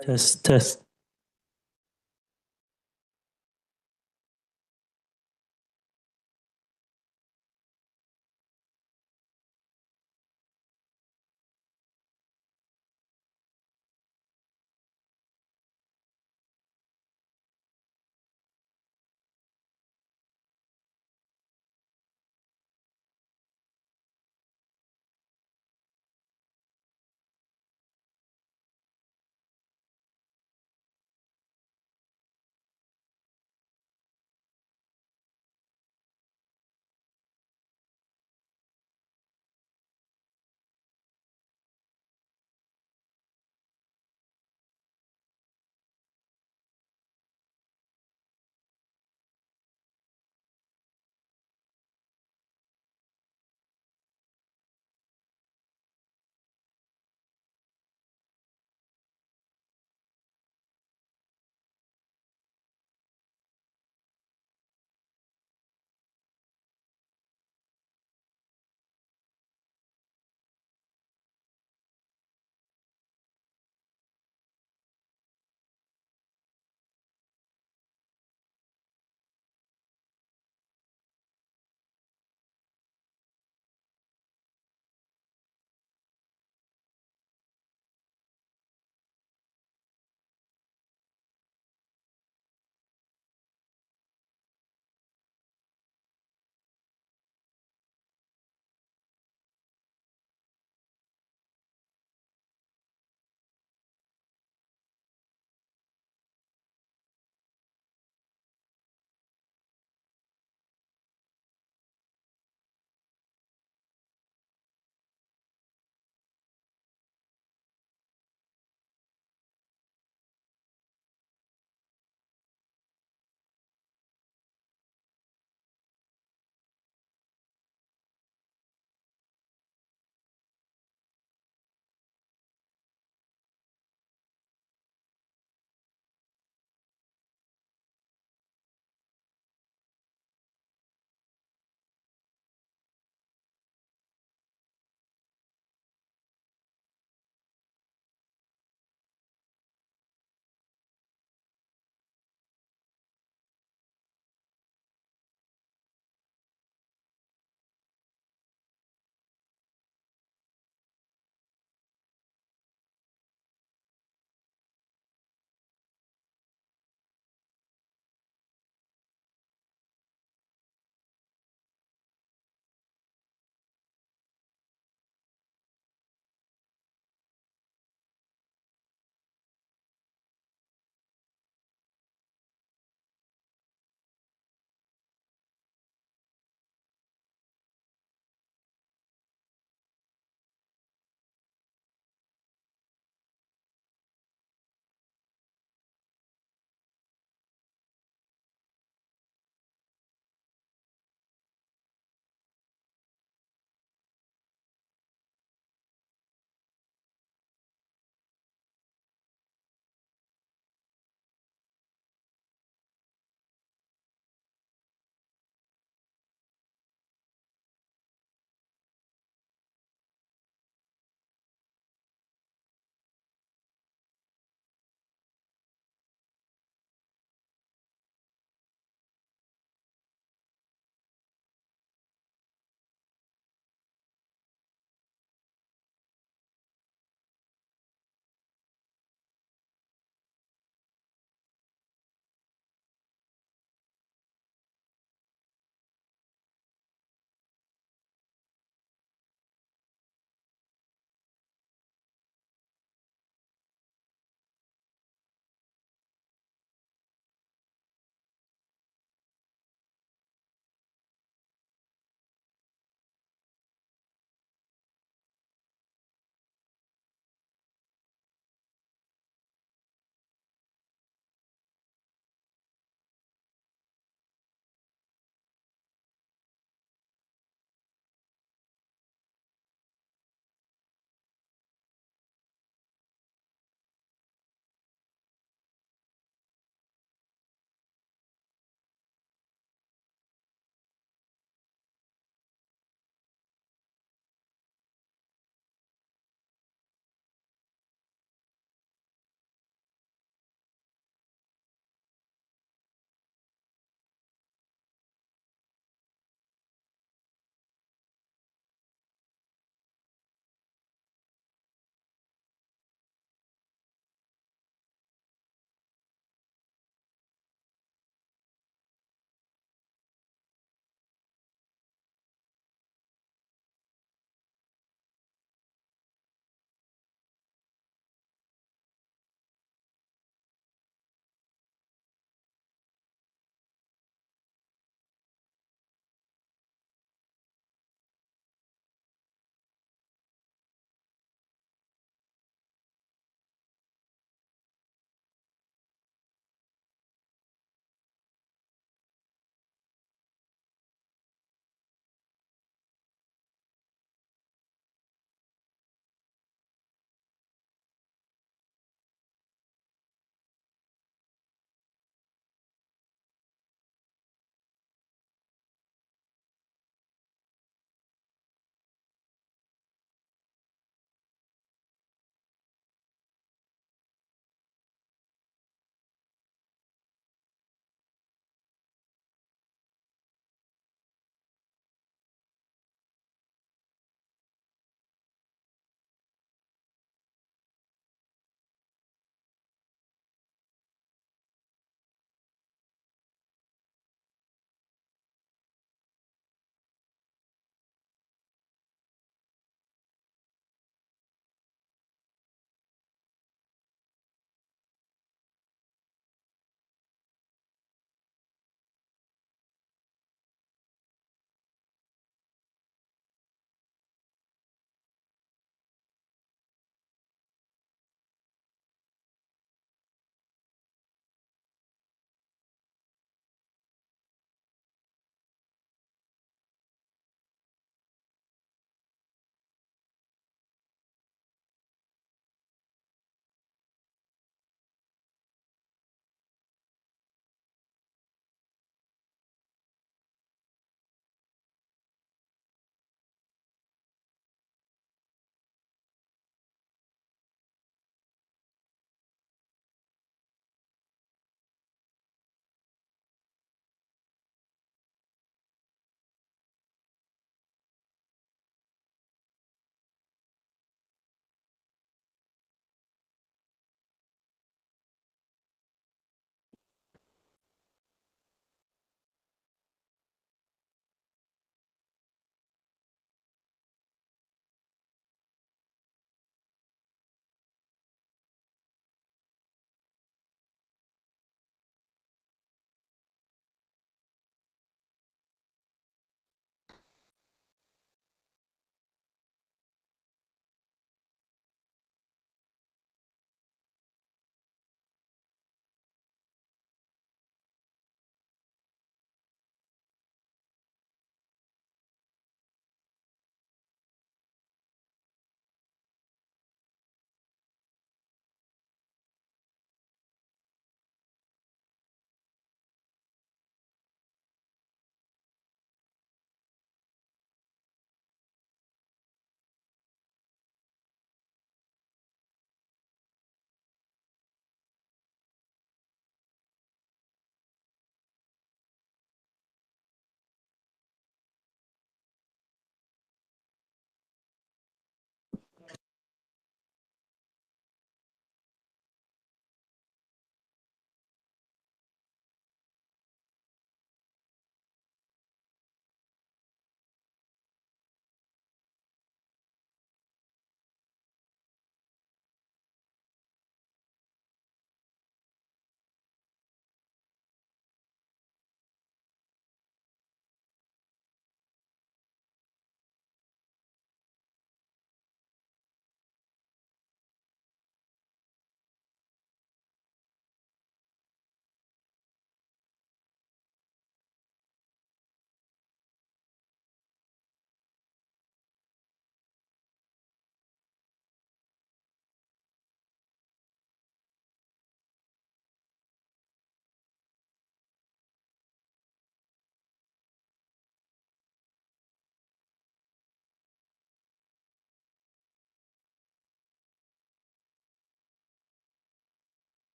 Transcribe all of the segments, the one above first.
Test, test.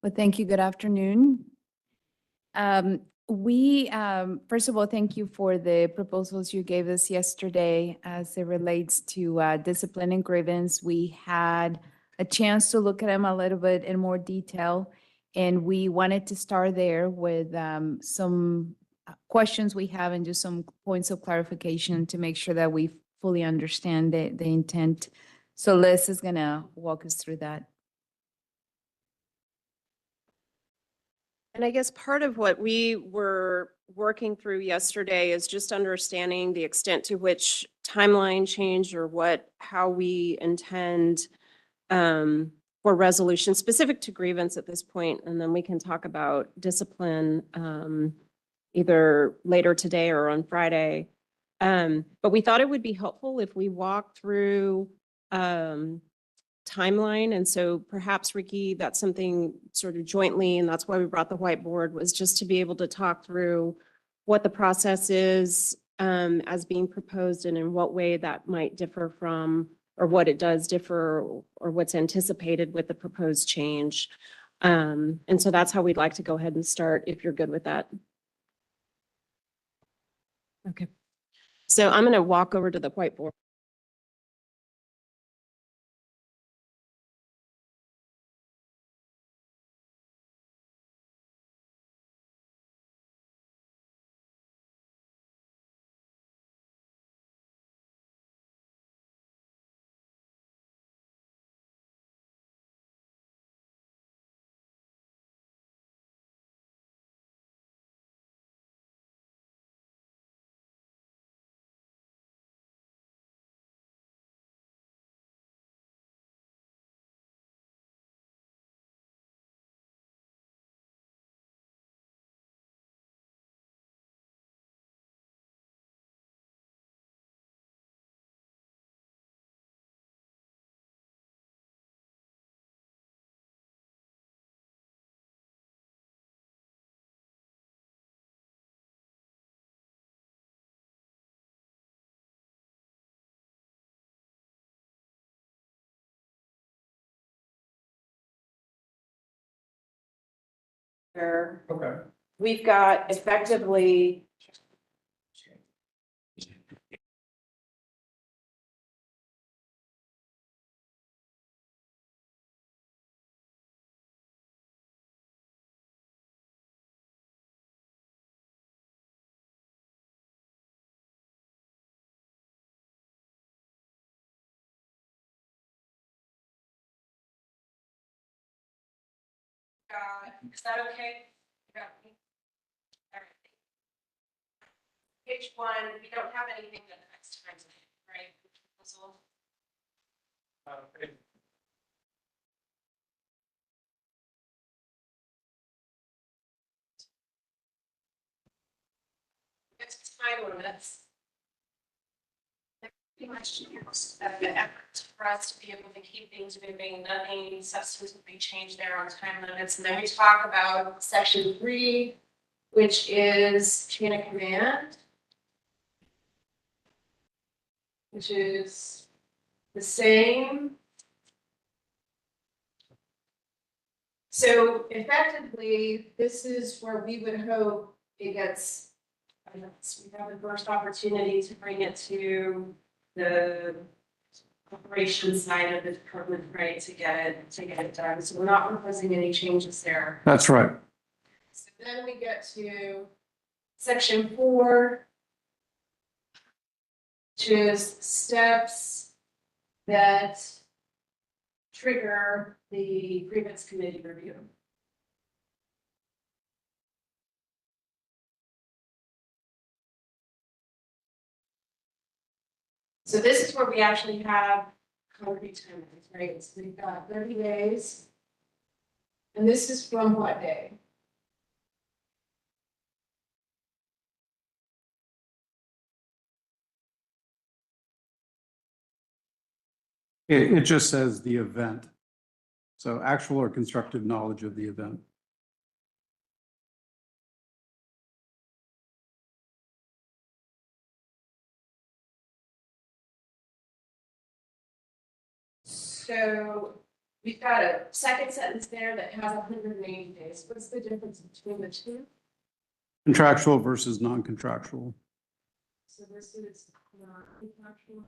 Well, thank you. Good afternoon. First of all, thank you for the proposals you gave us yesterday as it relates to discipline and grievance. We had a chance to look at them a little bit in more detail, and we wanted to start there with some questions we have and just some points of clarification to make sure that we fully understand the intent. So Liz is going to walk us through that. And I guess part of what we were working through yesterday is just understanding the extent to which timeline change or how we intend for resolution specific to grievance at this point. And then we can talk about discipline either later today or on Friday. But we thought it would be helpful if we walk through timeline. And so perhaps, Ricky, that's something sort of jointly, and that's why we brought the whiteboard, was just to be able to talk through what the process is as being proposed and in what way that might differ from, or what it does differ, or what's anticipated with the proposed change. And so that's how we'd like to go ahead and start, if you're good with that. Okay. So I'm going to walk over to the whiteboard. Okay. We've got effectively is that okay? All right. Page 1, we don't have anything that the next time, right? It's time limits. Pretty much an effort for us to be able to keep things moving, nothing substantively change there on time limits. And then we talk about section 3, which is chain of command, which is the same. So effectively, this is where we would hope it gets, we have the first opportunity to bring it to the operations side of the department, right, to get it done. So we're not proposing any changes there. That's right. So then we get to section 4, which is steps that trigger the grievance committee review. So this is where we actually have concrete timelines, right? So we've got 30 days. And this is from what day? It just says the event. So actual or constructive knowledge of the event. So we've got a second sentence there that has 180 days. What's the difference between the two? Contractual versus non-contractual. So this is not contractual.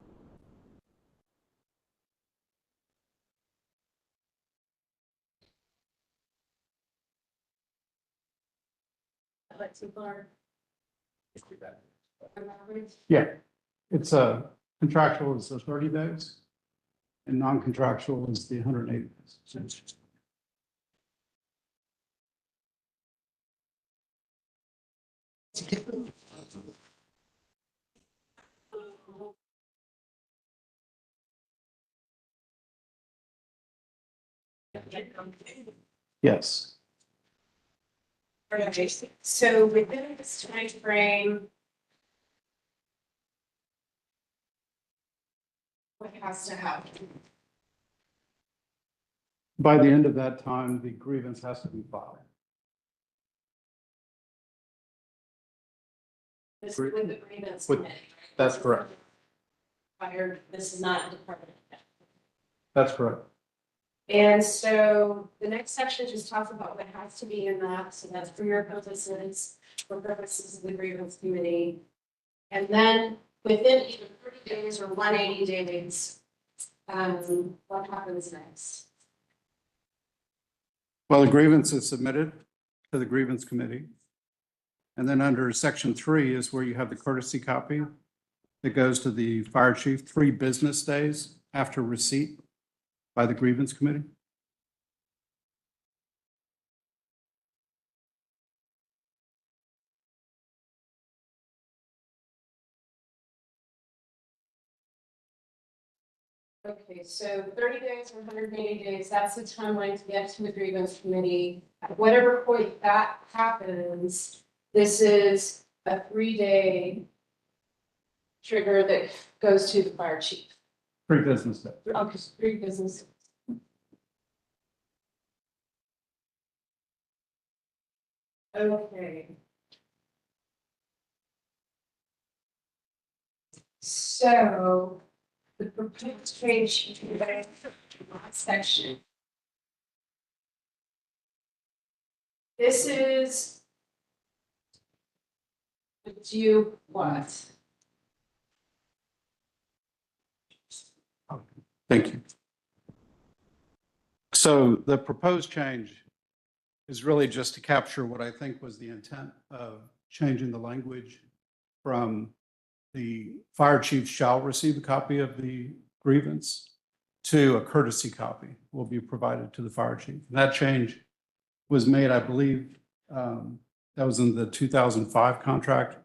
Let's see, Barb. Yeah, it's a contractual is the 30 days and non-contractual is the 180 days. Yes. Okay, so within this time frame, what has to happen? By the end of that time, the grievance has to be filed. This is with the grievance With- committee. that's correct. Fired, this is not a department. That's correct. And so the next section just talks about what has to be in that, so that's for your purposes, for purposes of the grievance committee. And then within either 30 days or 180 days, what happens next? Well, the grievance is submitted to the grievance committee. And then under section 3 is where you have the courtesy copy that goes to the fire chief 3 business days after receipt by the grievance committee. Okay, so 30 days or 180 days, that's the timeline to get to the grievance committee. At whatever point that happens, this is a 3-day trigger that goes to the fire chief. 3 business days. Okay, 3 business. Okay. So the proposed change to that section. This is do what? Thank you. So the proposed change is really just to capture what I think was the intent of changing the language from the fire chief shall receive a copy of the grievance to a courtesy copy will be provided to the fire chief. And that change was made, I believe, that was in the 2005 contract.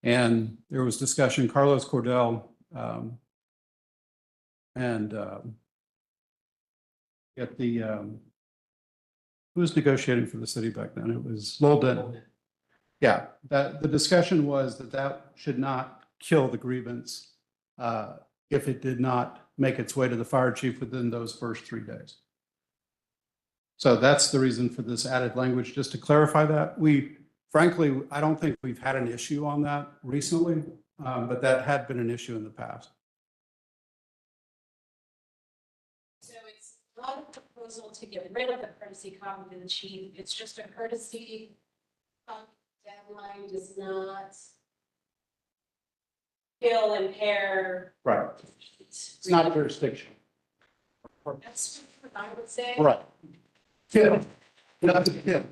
And there was discussion, Carlos Cordell and at the, who was negotiating for the city back then? It was Lowell Denton. Yeah, that the discussion was that that should not kill the grievance if it did not make its way to the fire chief within those first 3 days. So that's the reason for this added language, just to clarify that. Frankly, I don't think we've had an issue on that recently, but that had been an issue in the past. So it's not a proposal to get rid of the courtesy copy to the chief, it's just a courtesy deadline does not kill, impair. Right. It's not jurisdiction. That's what I would say. Right. Yeah. Not yeah.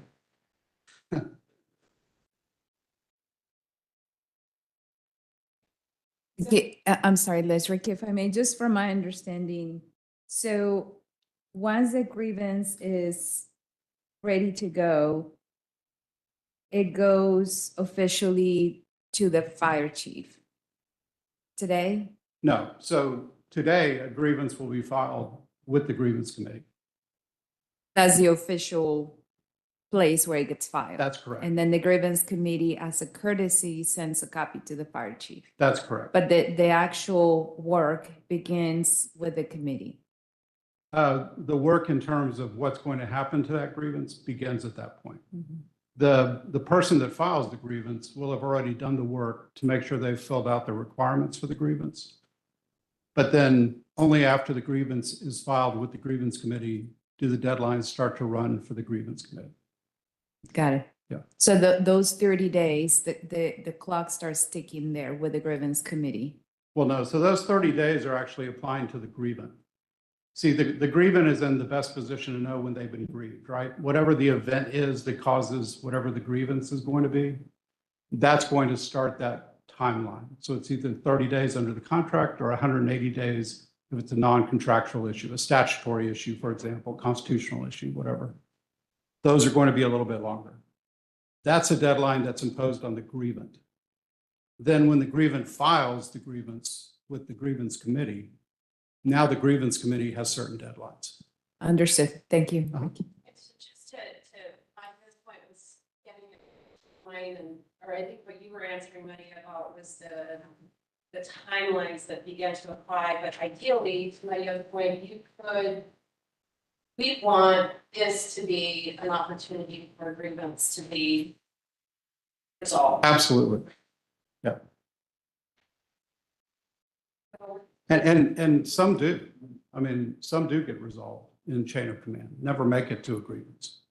Okay, I'm sorry, Liz, Ricky, if I may, just from my understanding, so once the grievance is ready to go, it goes officially to the fire chief today? No, so today a grievance will be filed with the grievance committee. That's the official place where it gets filed. That's correct. And then the grievance committee, as a courtesy, sends a copy to the fire chief. That's correct. But the actual work begins with the committee. The work in terms of what's going to happen to that grievance begins at that point. The person that files the grievance will have already done the work to make sure they've filled out the requirements for the grievance. But then Only after the grievance is filed with the grievance committee do the deadlines start to run for the grievance committee. Got it. Yeah. So those 30 days, the clock starts ticking there with the grievance committee. Well, no, so those 30 days are actually applying to the grievant. See, the grievant is in the best position to know when they've been grieved, right? Whatever the event is that causes whatever the grievance is going to be, that's going to start that timeline. So it's either 30 days under the contract or 180 days if it's a non-contractual issue, a statutory issue, for example, constitutional issue, whatever. Those are going to be a little bit longer. That's a deadline that's imposed on the grievant. Then when the grievant files the grievance with the grievance committee, now the grievance committee has certain deadlines. Understood. Thank you. Just to, my first point was getting it line and, or I think what you were answering, Maria, about was the timelines that begin to apply, but ideally, to my other point, we want this to be an opportunity for grievance to be resolved. Absolutely. Yeah. And some do. I mean, some do get resolved in chain of command, never make it to a grievance.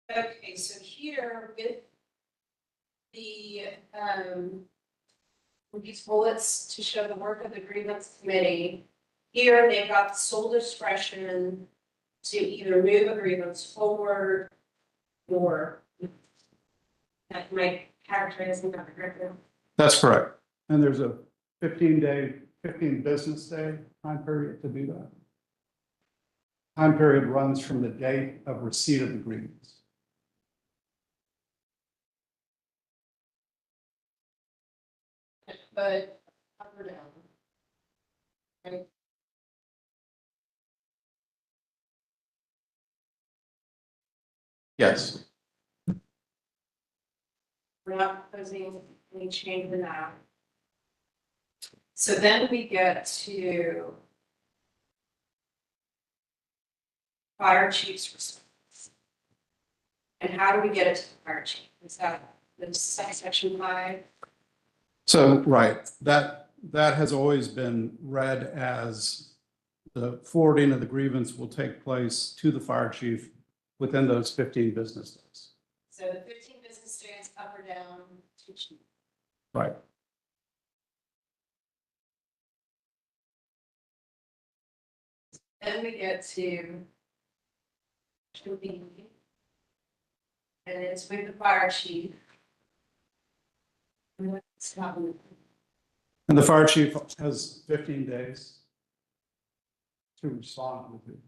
Okay, so here with the, with these bullets to show the work of the grievance committee, here they've got sole discretion to either move a grievance forward or that might characterize them correctly. That's correct. And there's a 15 business day time period to do that. Time period runs from the date of receipt of the grievance. But up or down. Right? Yes. We're not proposing any change in that. So then we get to fire chief's response. And how do we get it to the fire chief? Is that the section 5? So, right, that has always been read as the forwarding of the grievance will take place to the fire chief within those 15 business days. So the 15 business days up or down to chief. Right. Then we get to B, and it's with the fire chief. And what's happening? And the fire chief has 15 days to respond with it.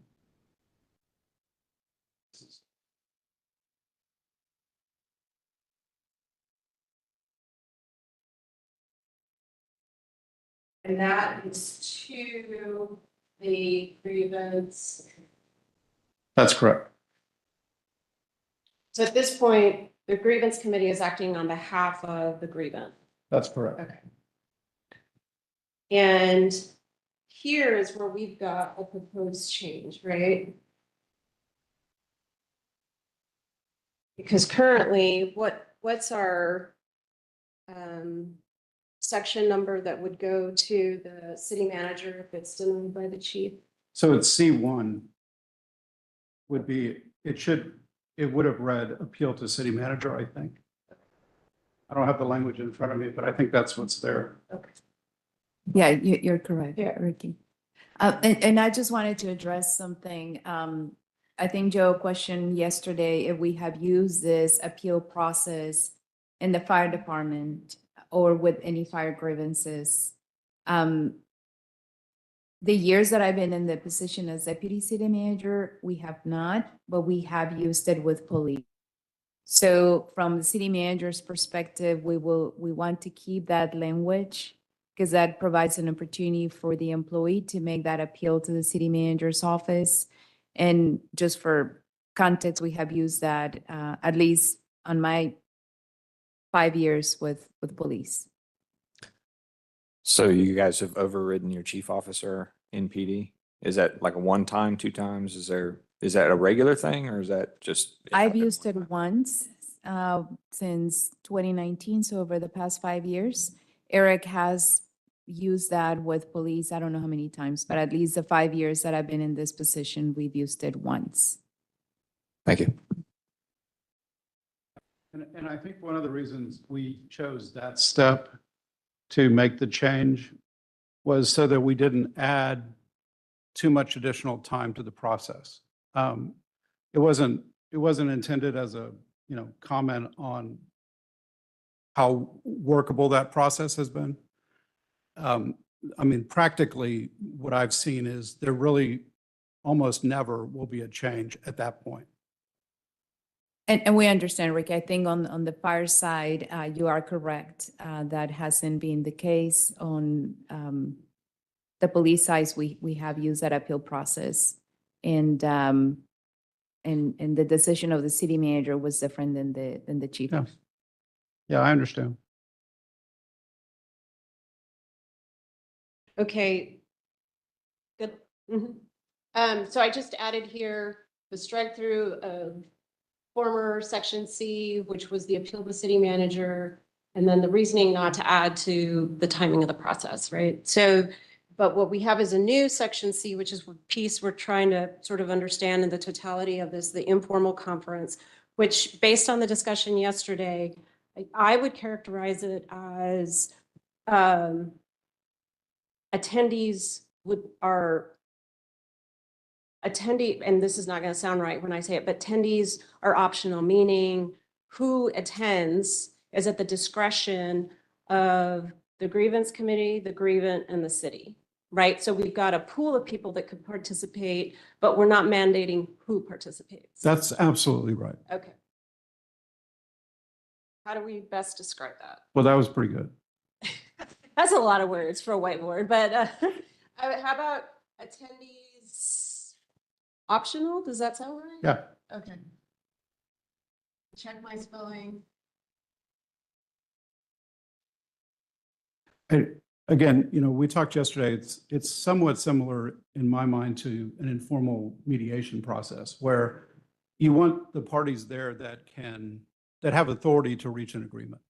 And that is to the grievance. That's correct. So at this point, the grievance committee is acting on behalf of the grievant. That's correct. Okay. And here is where we've got a proposed change, right? Because currently, what's our section number that would go to the city manager if it's denied by the chief? So it's C1 would be, it would have read appeal to city manager, I think. I don't have the language in front of me, but I think that's what's there. Okay. Yeah, you're correct, Yeah. Ricky. And I just wanted to address something. I think Joe questioned yesterday if we have used this appeal process in the fire department or with any fire grievances. The years that I've been in the position as deputy city manager, we have not, but we have used it with police. So from the city manager's perspective, we want to keep that language because that provides an opportunity for the employee to make that appeal to the city manager's office. And just for context, we have used that at least on my 5 years with police. So you guys have overridden your chief officer in PD? Is that like a 1 time, 2 times? Is that a regular thing or is that just? I've used it once since 2019, so over the past 5 years. Eric has used that with police, I don't know how many times, but at least the 5 years that I've been in this position, we've used it once. Thank you. And I think one of the reasons we chose that step to make the change was so that we didn't add too much additional time to the process. It wasn't intended as a, comment on how workable that process has been. I mean, practically, what I've seen is there really almost never will be a change at that point. And we understand, Rick, I think on the fire side, you are correct. That hasn't been the case. On the police side, we have used that appeal process. And the decision of the city manager was different than the chief. Yeah. Yeah, I understand. Okay. Good. So I just added here the strike through of former section C, which was the appeal to city manager, and then the reasoning not to add to the timing of the process, right? So, but what we have is a new section C, which is what piece we're trying to sort of understand in the totality of this, the informal conference, which based on the discussion yesterday, I would characterize it as attendees and this is not going to sound right when I say it, but attendees are optional, meaning who attends is at the discretion of the grievance committee, the grievant, and the city, right? So we've got a pool of people that could participate, but we're not mandating who participates. That's absolutely right. Okay. How do we best describe that? Well, that was pretty good. That's a lot of words for a whiteboard, but how about attendees optional? Does that sound right? Yeah. Okay. Check my spelling. Again, we talked yesterday, it's somewhat similar in my mind to an informal mediation process where you want the parties there that have authority to reach an agreement.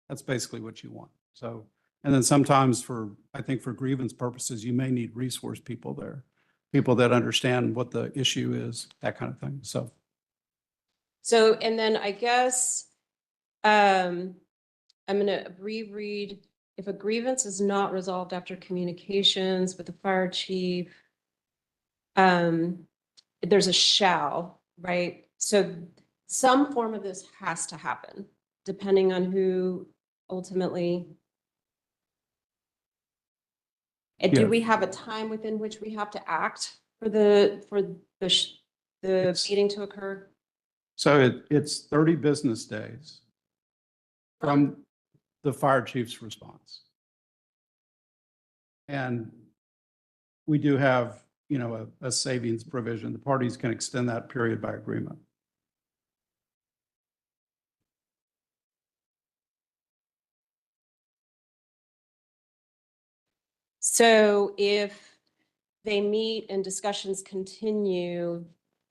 That's basically what you want. So, and then sometimes I think for grievance purposes, you may need resource people there, people that understand what the issue is, that kind of thing. So, and then I guess I'm going to reread. If a grievance is not resolved after communications with the fire chief, there's a shall, right? So some form of this has to happen, depending on who ultimately. And do we have a time within which we have to act for the meeting to occur? So it's 30 business days from the fire chief's response. And we do have, a savings provision. The parties can extend that period by agreement. So if they meet and discussions continue,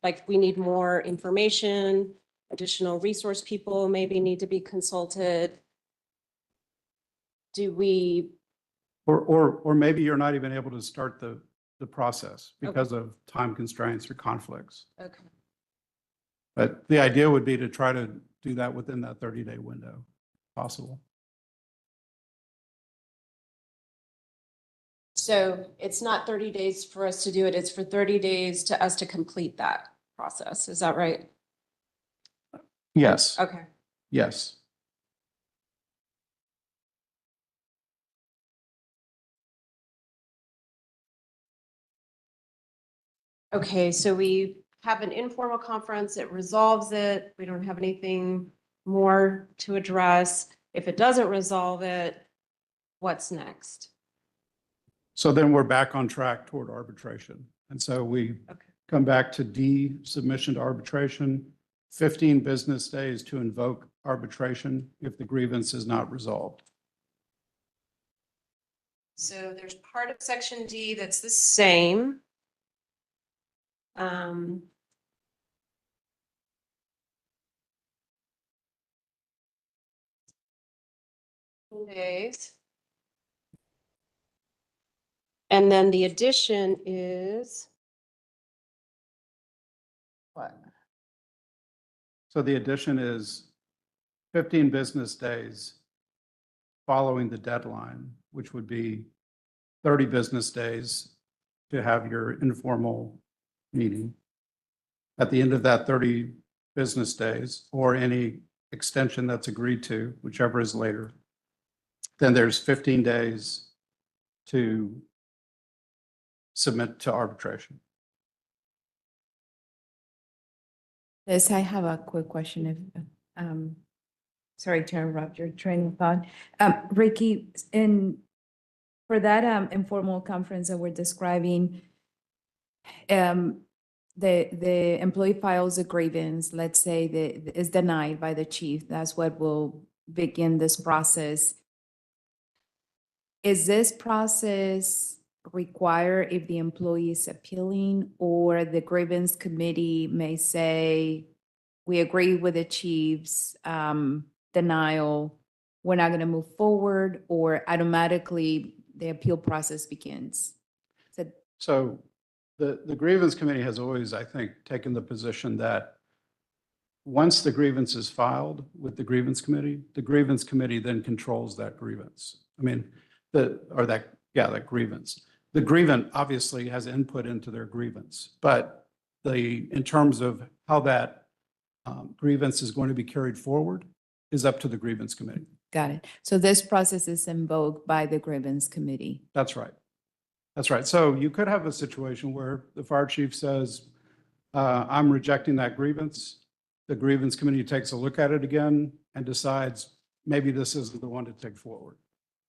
like we need more information, additional resource people maybe need to be consulted. Do we? Or maybe you're not even able to start the process because of time constraints or conflicts. Okay. But the idea would be to try to do that within that 30-day window, if possible. So it's not 30 days for us to do it. It's for 30 days to us to complete that process. Is that right? Yes. Okay. Yes. Okay, so we have an informal conference, it resolves it, we don't have anything more to address. If it doesn't resolve it, what's next? So then we're back on track toward arbitration. And so we come back to D, submission to arbitration, 15 business days to invoke arbitration if the grievance is not resolved. So there's part of section D that's the same. Days. And then the addition is what? So the addition is 15 business days following the deadline, which would be 30 business days to have your informal meeting. At the end of that 30 business days, or any extension that's agreed to, whichever is later, then there's 15 days to submit to arbitration. Yes, I have a quick question if, sorry to interrupt your train of thought. Ricky, for that informal conference that we're describing, the employee files a grievance, let's say that is denied by the chief, that's what will begin this process. Is this process require if the employee is appealing, or the grievance committee may say, we agree with the chief's denial, we're not going to move forward, or automatically the appeal process begins? So the grievance committee has always, I think, taken the position that once the grievance is filed with the grievance committee then controls that grievance. I mean, that grievance. The grievant obviously has input into their grievance, but in terms of how that grievance is going to be carried forward is up to the grievance committee. Got it. So this process is invoked by the grievance committee. That's right. That's right. So you could have a situation where the fire chief says, I'm rejecting that grievance. The grievance committee takes a look at it again and decides maybe this isn't the one to take forward.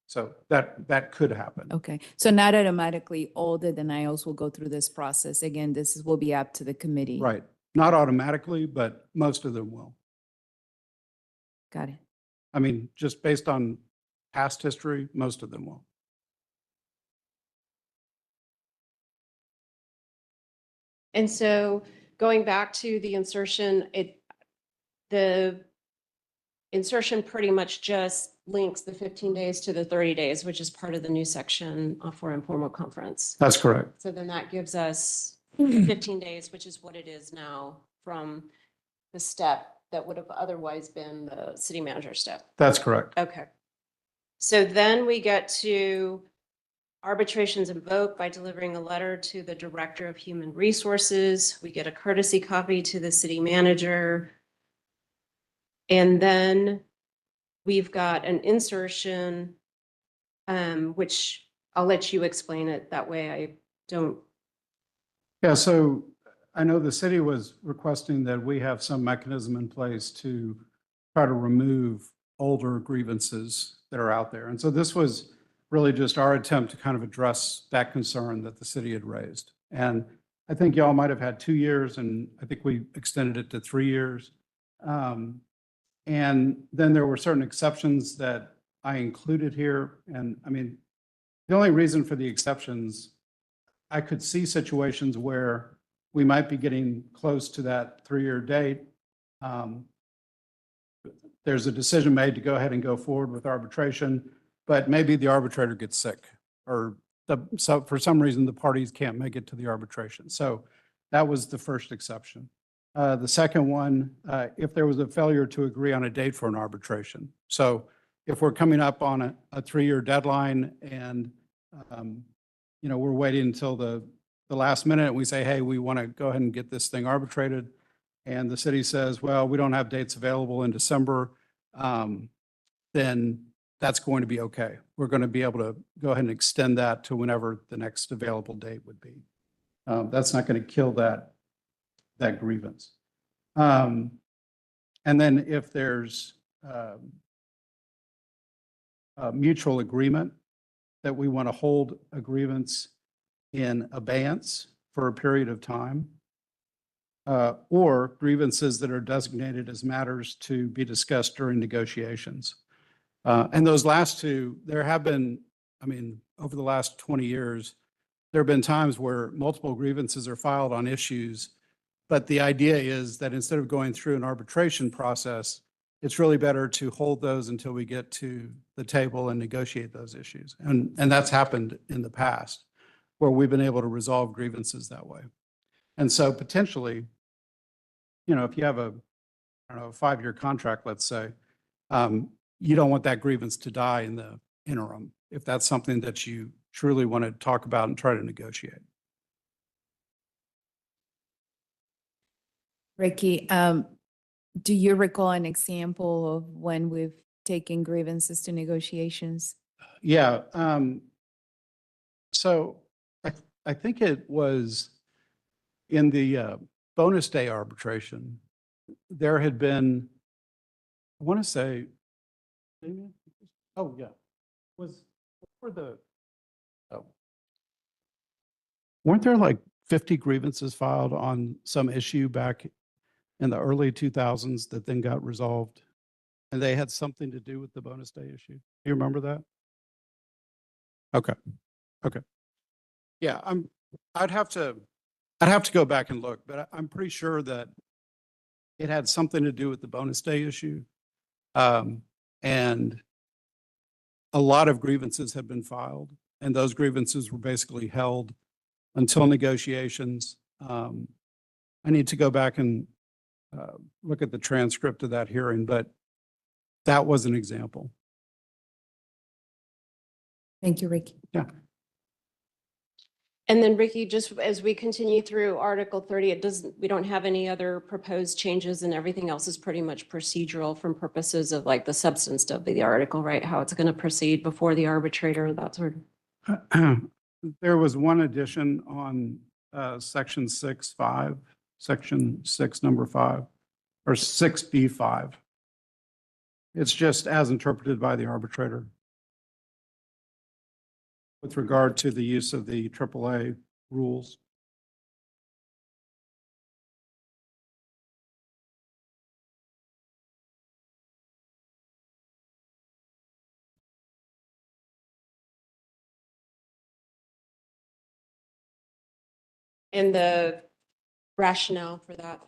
So that could happen. Okay, so not automatically all the denials will go through this process. Again, will be up to the committee. Right. Not automatically, but most of them will. Got it. I mean, just based on past history, most of them will. And so going back to the insertion, the insertion pretty much just links the 15 days to the 30 days, which is part of the new section for informal conference. That's correct. So then that gives us 15 days, which is what it is now from the step that would have otherwise been the city manager step. That's correct. Okay. So then we get to arbitrations invoked by delivering a letter to the Director of Human Resources. We get a courtesy copy to the city manager. And then we've got an insertion, which I'll let you explain it. That way I don't. Yeah, so I know the city was requesting that we have some mechanism in place to try to remove older grievances that are out there. And so this was really just our attempt to kind of address that concern that the city had raised. And I think y'all might have had 2 years, and I think we extended it to 3 years. And then there were certain exceptions that I included here. And I mean, the only reason for the exceptions, I could see situations where we might be getting close to that 3-year date. There's a decision made to go ahead and go forward with arbitration, but maybe the arbitrator gets sick, or so for some reason the parties can't make it to the arbitration. So that was the first exception. The second one, if there was a failure to agree on a date for an arbitration. So if we're coming up on a 3-year deadline and we're waiting until the last minute, and we say, hey, we want to go ahead and get this thing arbitrated, and the city says, well, we don't have dates available in December, then that's going to be okay. We're going to be able to go ahead and extend that to whenever the next available date would be. That's not going to kill that grievance. And then if there's a mutual agreement that we want to hold a grievance in abeyance for a period of time, or grievances that are designated as matters to be discussed during negotiations. And those last two, there have been, I mean, over the last 20 years, there have been times where multiple grievances are filed on issues, but the idea is that instead of going through an arbitration process, it's really better to hold those until we get to the table and negotiate those issues. And that's happened in the past. where we've been able to resolve grievances that way. And so potentially, if you have a, I don't know, a 5-year contract, let's say, you don't want that grievance to die in the interim, if that's something that you truly want to talk about and try to negotiate. Ricky, do you recall an example of when we've taken grievances to negotiations? Yeah. So I think it was in the bonus day arbitration, there had been, I want to say, oh, yeah, was for the, oh, weren't there like 50 grievances filed on some issue back in the early 2000s that then got resolved? And they had something to do with the bonus day issue. You remember that? Okay. Okay. Yeah, I'd have to go back and look, but I'm pretty sure that it had something to do with the bonus day issue. And a lot of grievances have been filed, and those grievances were basically held until negotiations. I need to go back and look at the transcript of that hearing, but that was an example. Thank you, Ricky. Yeah. And then Ricky, just as we continue through Article 30, we don't have any other proposed changes and everything else is pretty much procedural from purposes of like the substance of the article, right? How it's going to proceed before the arbitrator, that sort of. There was one addition on section 6(5), section 6, number 5, or 6B5. It's just as interpreted by the arbitrator with regard to the use of the AAA rules. And the rationale for that.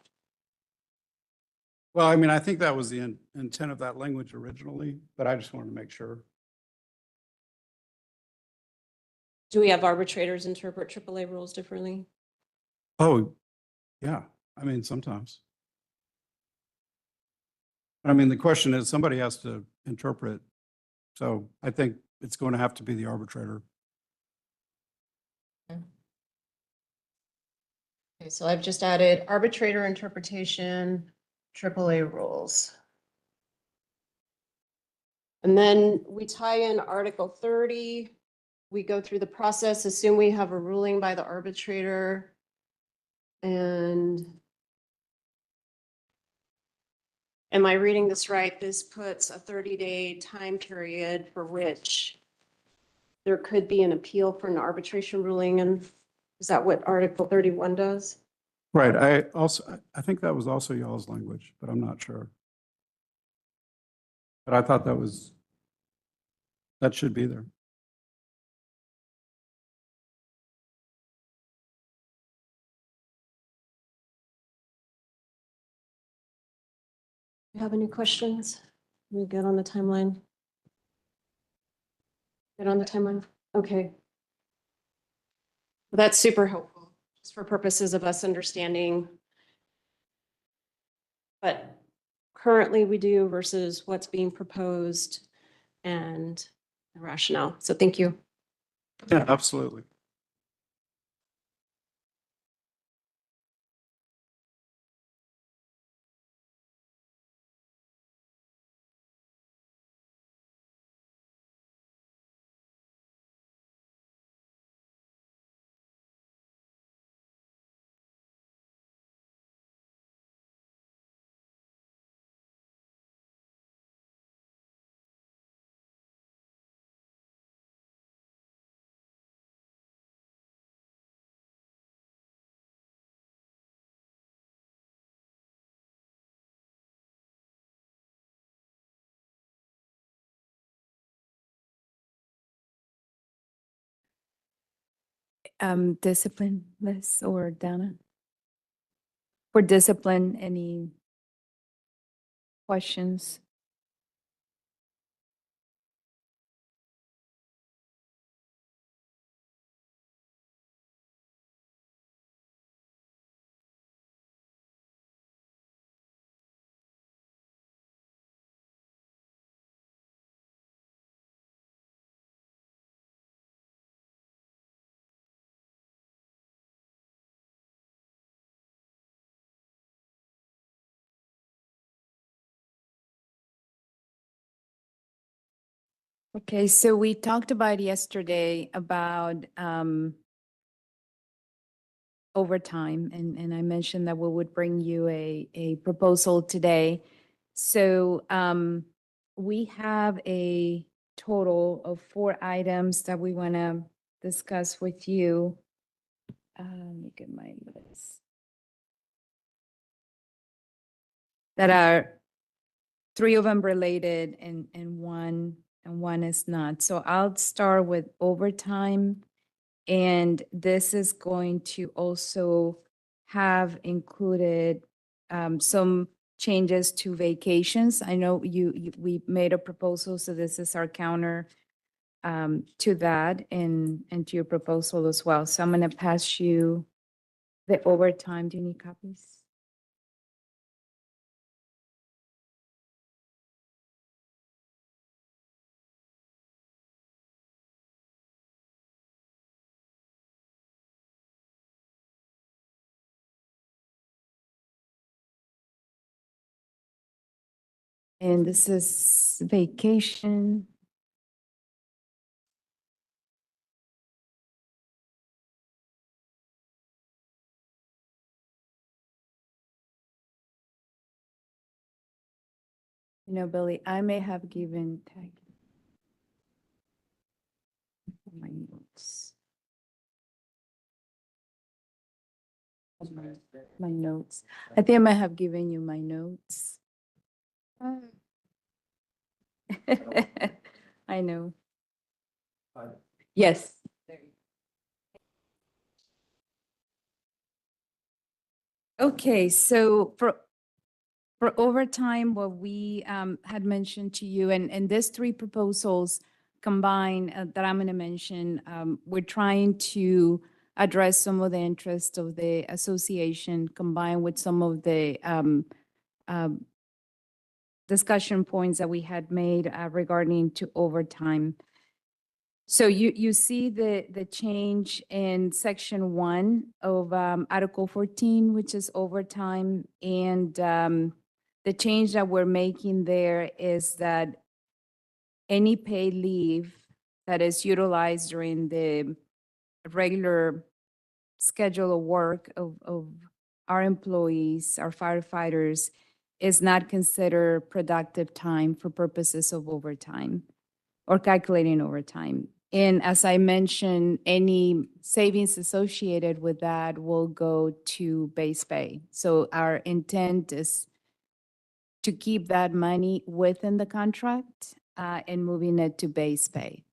Well, I mean, I think that was the intent of that language originally, but I just wanted to make sure. Do we have arbitrators interpret AAA rules differently? Oh, yeah. I mean, sometimes. I mean, the question is, somebody has to interpret. So I think it's going to have to be the arbitrator. Okay, so I've just added arbitrator interpretation, AAA rules. And then we tie in Article 30. We go through the process, assume we have a ruling by the arbitrator. And am I reading this right? This puts a 30-day time period for which there could be an appeal for an arbitration ruling. And is that what Article 31 does? Right. I think that was also y'all's language, but I'm not sure. But I thought that should be there. You have any questions? We good on the timeline? Good on the timeline? Okay. Well, that's super helpful, just for purposes of us understanding what currently we do versus what's being proposed and the rationale. So thank you. Yeah, absolutely. Discipline, Liz or Dana? For discipline, any questions? Okay, so we talked about yesterday about overtime, and I mentioned that we would bring you a proposal today. So we have a total of 4 items that we want to discuss with you. Let me get my list. That are 3 of them related and one is not. So I'll start with overtime. And this is going to also have included some changes to vacations. I know we made a proposal, so this is our counter to that and to your proposal as well. So I'm going to pass you the overtime. Do you need copies? And this is vacation. You know, Billy, I may have given tag my notes. My notes. I think I might have given you my notes. I know. Yes. Okay, so for overtime, what we had mentioned to you, and these 3 proposals combined that I'm going to mention, we're trying to address some of the interests of the association combined with some of the discussion points that we had made regarding to overtime. So you see the change in section 1 of Article 14, which is overtime. And the change that we're making there is that any paid leave that is utilized during the regular schedule of work of our employees, our firefighters, is not considered productive time for purposes of overtime or calculating overtime. And as I mentioned, any savings associated with that will go to base pay. So our intent is to keep that money within the contract and moving it to base pay.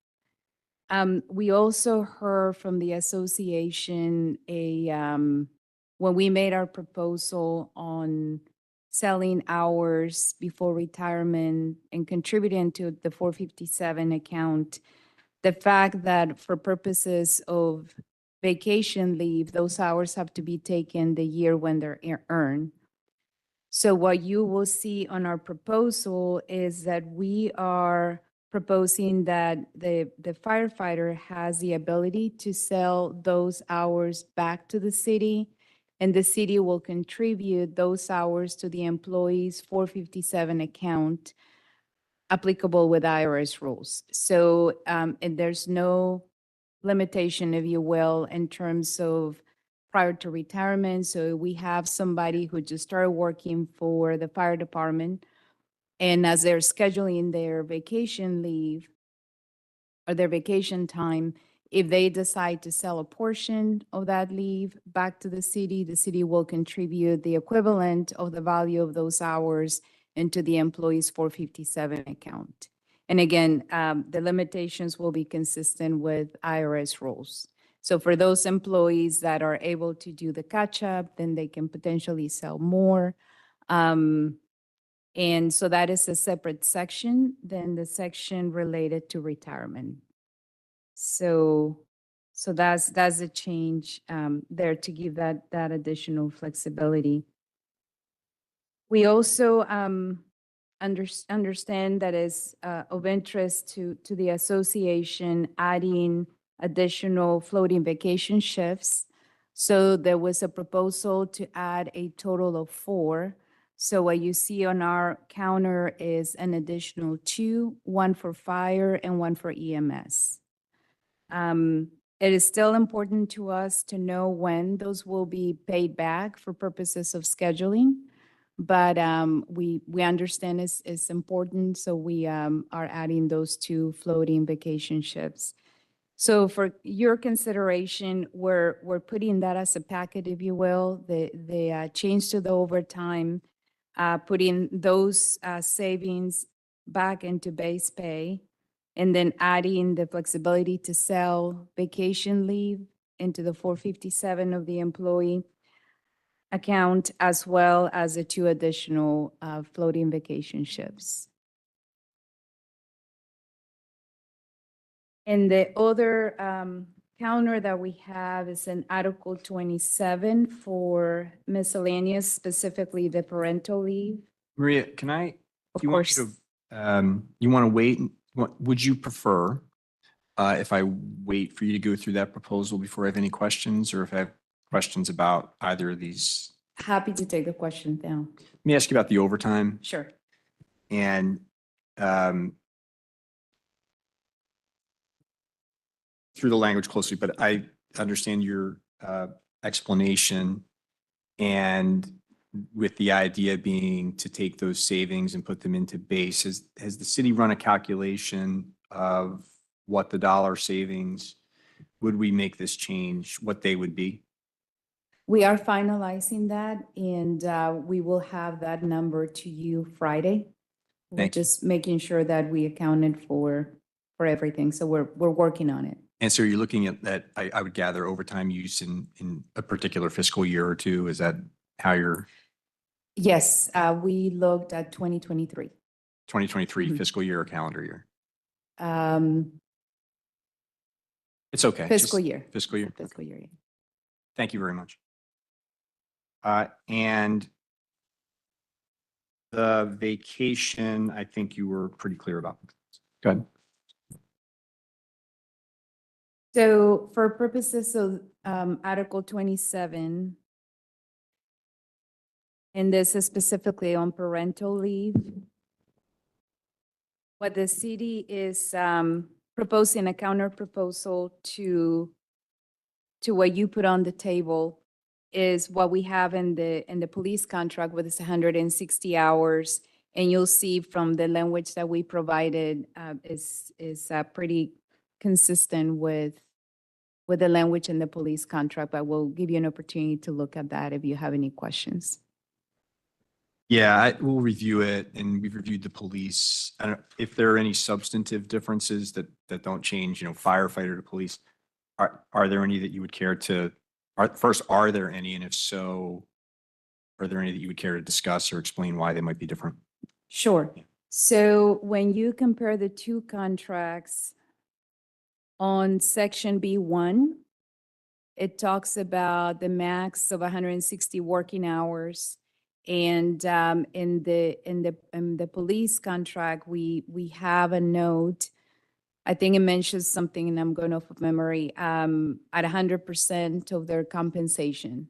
We also heard from the association when we made our proposal on selling hours before retirement and contributing to the 457 account, the fact that for purposes of vacation leave, those hours have to be taken the year when they're earned. So what you will see on our proposal is that we are proposing that the firefighter has the ability to sell those hours back to the city, and the city will contribute those hours to the employee's 457 account applicable with IRS rules. So, and there's no limitation, if you will, in terms of prior to retirement. So we have somebody who just started working for the fire department, and as they're scheduling their vacation leave or their vacation time, if they decide to sell a portion of that leave back to the city will contribute the equivalent of the value of those hours into the employee's 457 account. And again, the limitations will be consistent with IRS rules. So for those employees that are able to do the catch-up, then they can potentially sell more. And so that is a separate section than the section related to retirement. So that's a change there to give that additional flexibility. We also understand that is of interest to the association adding additional floating vacation shifts. So there was a proposal to add a total of 4. So what you see on our counter is an additional 2, 1 for fire and 1 for EMS. It is still important to us to know when those will be paid back for purposes of scheduling. But we understand it's important, so we are adding those 2 floating vacation shifts. So for your consideration, we're putting that as a packet, if you will, the change to the overtime, putting those savings back into base pay, and then adding the flexibility to sell vacation leave into the 457 of the employee account, as well as the 2 additional floating vacation shifts. And the other counter that we have is in Article 27 for miscellaneous, specifically the parental leave. Maria, can I, do Of you want me course, to, you want to wait? Would you prefer if I wait for you to go through that proposal before I have any questions, or if I have questions about either of these? happy to take the question down. Let me ask you about the overtime Sure. and through the language closely, but I understand your explanation, and with the idea being to take those savings and put them into base. Has the city run a calculation of what the dollar savings, would we make this change, what they would be? We are finalizing that, and we will have that number to you Friday. We're Thank you. just making sure that we accounted for everything. So we're working on it. And so you're looking at that, I would gather overtime use in a particular fiscal year or two. Is that how you're Yes, we looked at 2023. 2023 Mhm. fiscal year or calendar year? Um, It's okay. Fiscal just year. Fiscal year. Fiscal year, yeah. Thank you very much. And the vacation, I think you were pretty clear about. Go ahead. So for purposes of Article 27, and this is specifically on parental leave, what the city is proposing, a counter proposal to what you put on the table, is what we have in the police contract, with this 160 hours. And you'll see from the language that we provided is pretty consistent with the language in the police contract, but we'll give you an opportunity to look at that if you have any questions. Yeah, we'll review it, and we've reviewed the police. I don't, if there are any substantive differences that don't change, firefighter to police, are there any that you would care to, first, are there any? And if so, are there any that you would care to discuss or explain why they might be different? Sure. So when you compare the 2 contracts on Section B1, it talks about the max of 160 working hours. And in the police contract, we have a note. I think it mentions something, and I'm going off of memory, at 100% of their compensation.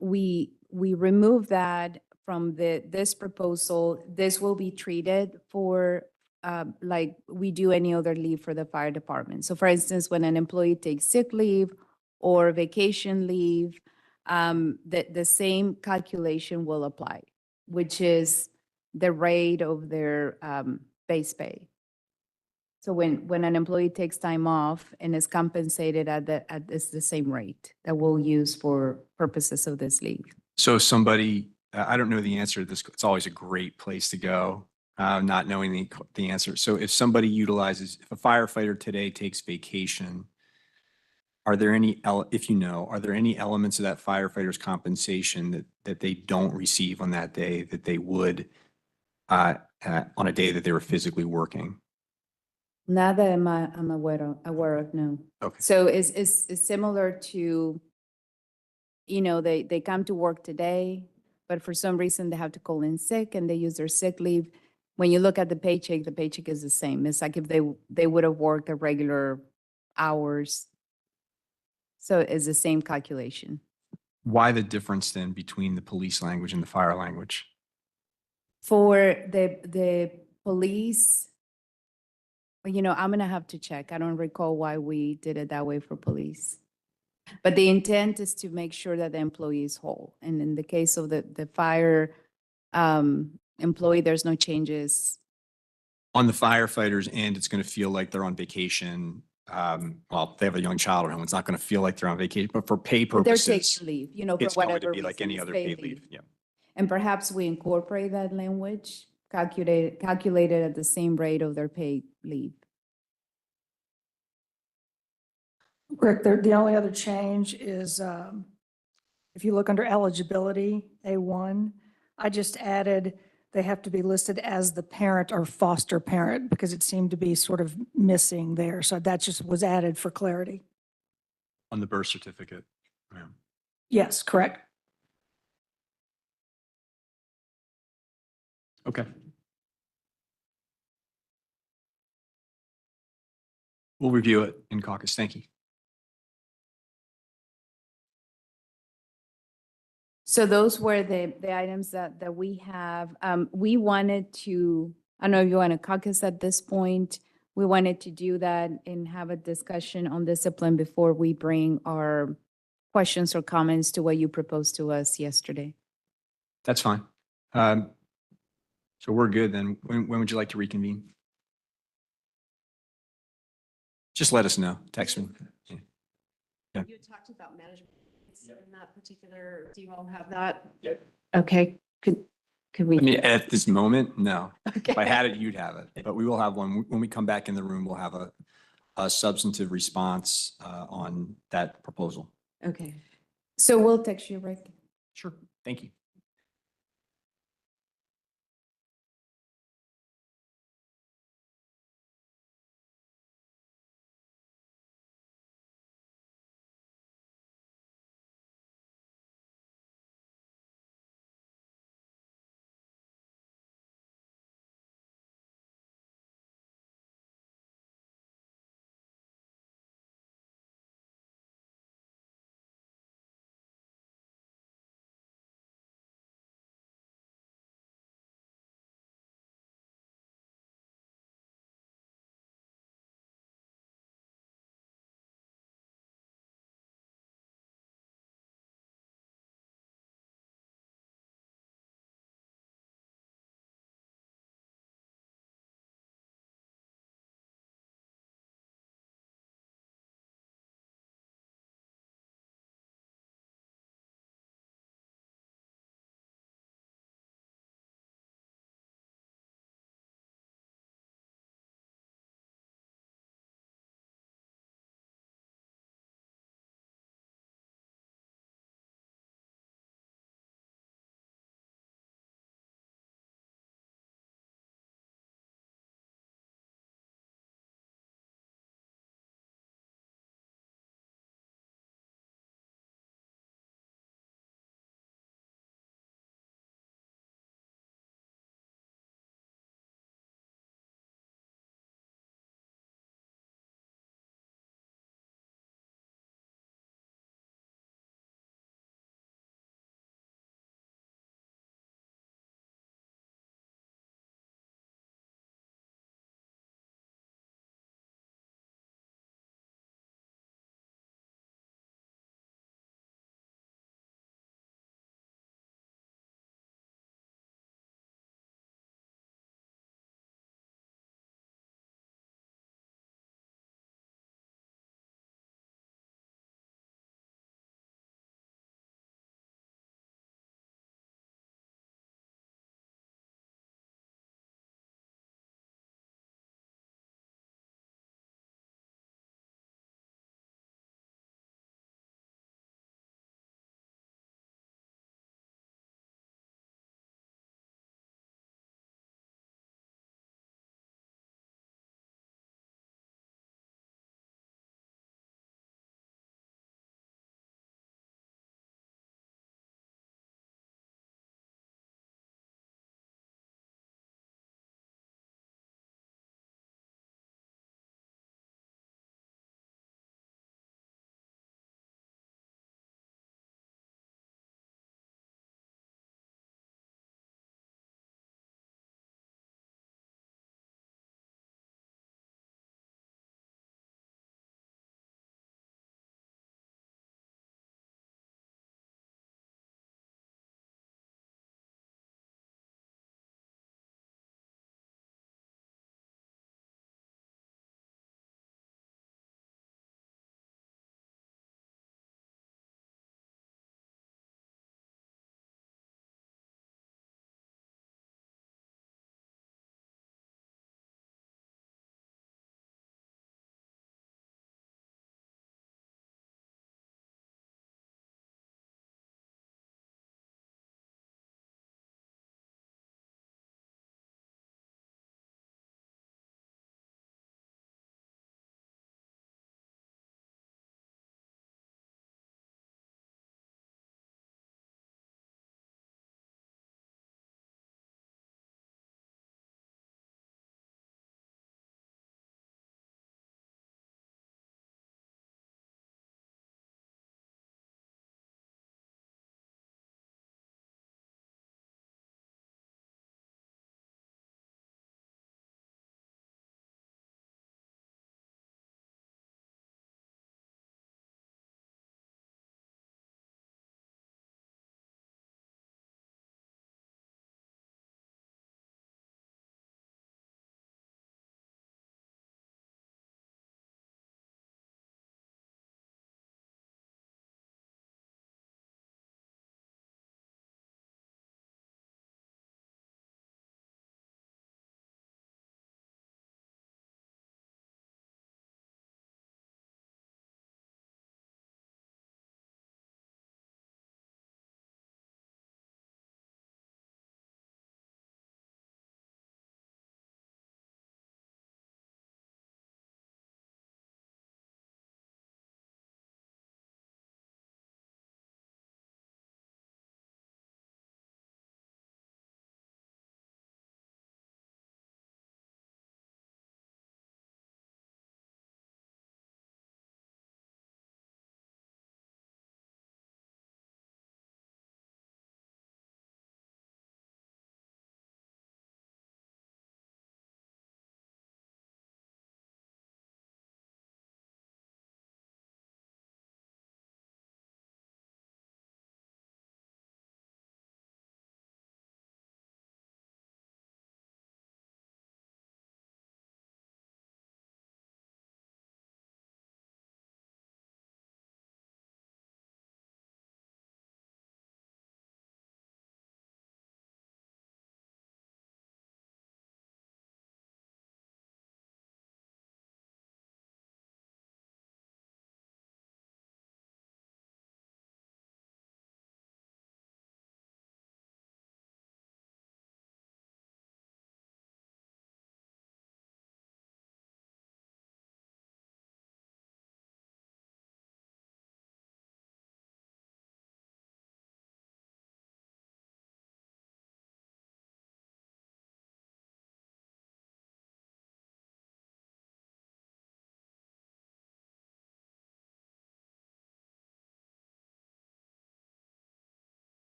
We remove that from this proposal. This will be treated for like we do any other leave for the fire department. So for instance, when an employee takes sick leave or vacation leave, the same calculation will apply, which is the rate of their base pay. So when an employee takes time off and is compensated at the same rate that we'll use for purposes of this leave. So somebody, I don't know the answer to this. It's always a great place to go, not knowing the answer. So if somebody utilizes, if a firefighter today takes vacation, are there any, if you know, are there any elements of that firefighter's compensation that they don't receive on that day that they would on a day that they were physically working? Not that I'm aware of, no. Okay. So it's similar to, they come to work today, but for some reason they have to call in sick and they use their sick leave. When you look at the paycheck is the same. It's like if they would have worked the regular hours. So it's the same calculation. Why the difference then between the police language and the fire language? For the police, I'm gonna have to check. I don't recall why we did it that way for police. But the intent is to make sure that the employee is whole. And in the case of the fire employee, there's no changes. On the firefighters, and it's going to feel like they're on vacation. Well, they have a young child at home. It's not going to feel like they're on vacation, but for pay But they're purposes, taking leave, for it's going whatever to be like any reasons, other paid paid leave. Yeah. And perhaps we incorporate that language, calculated at the same rate of their paid leave. Rick, the only other change is, if you look under eligibility, A1, I just added, they have to be listed as the parent or foster parent because it seemed to be sort of missing there. So that just was added for clarity. On the birth certificate. Yeah. Yes, correct. Okay. We'll review it in caucus. Thank you. So those were the items that we have. We wanted to, I don't know if you want to caucus at this point. We wanted to do that and have a discussion on discipline before we bring our questions or comments to what you proposed to us yesterday. That's fine. So we're good then. When would you like to reconvene? Just let us know. Text me. Yeah. You had talked about management in that particular, do you all have that? Okay, could we? I mean, at this moment, no. If I Okay. had it, you'd have it. But we will have one. When we come back in the room, we'll have a substantive response on that proposal. Okay. So we'll text you, Rick. Sure. Thank you.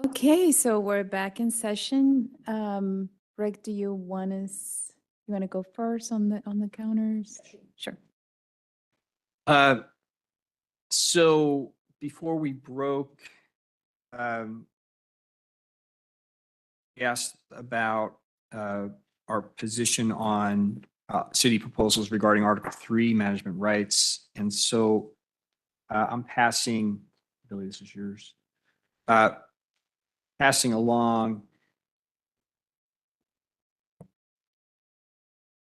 Okay, so we're back in session. Rick, do you want to go first on the counters? Sure. So before we broke, we asked about our position on city proposals regarding Article 3, management rights. And so I'm passing, Billy, this is yours. Passing along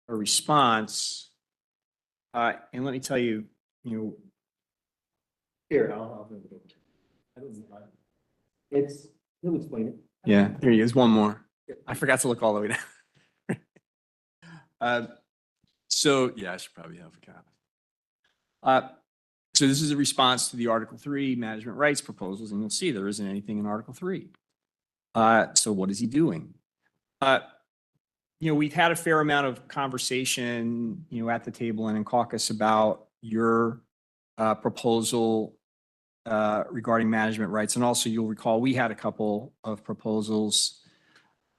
a response. And let me tell you, here, he'll explain it. Yeah, here he is. One more. I forgot to look all the way down. So yeah, I should probably have a copy. So this is a response to the Article 3 management rights proposals, and you'll see there isn't anything in Article 3. So what is he doing? We've had a fair amount of conversation, at the table and in caucus about your proposal regarding management rights. And also you'll recall we had a couple of proposals,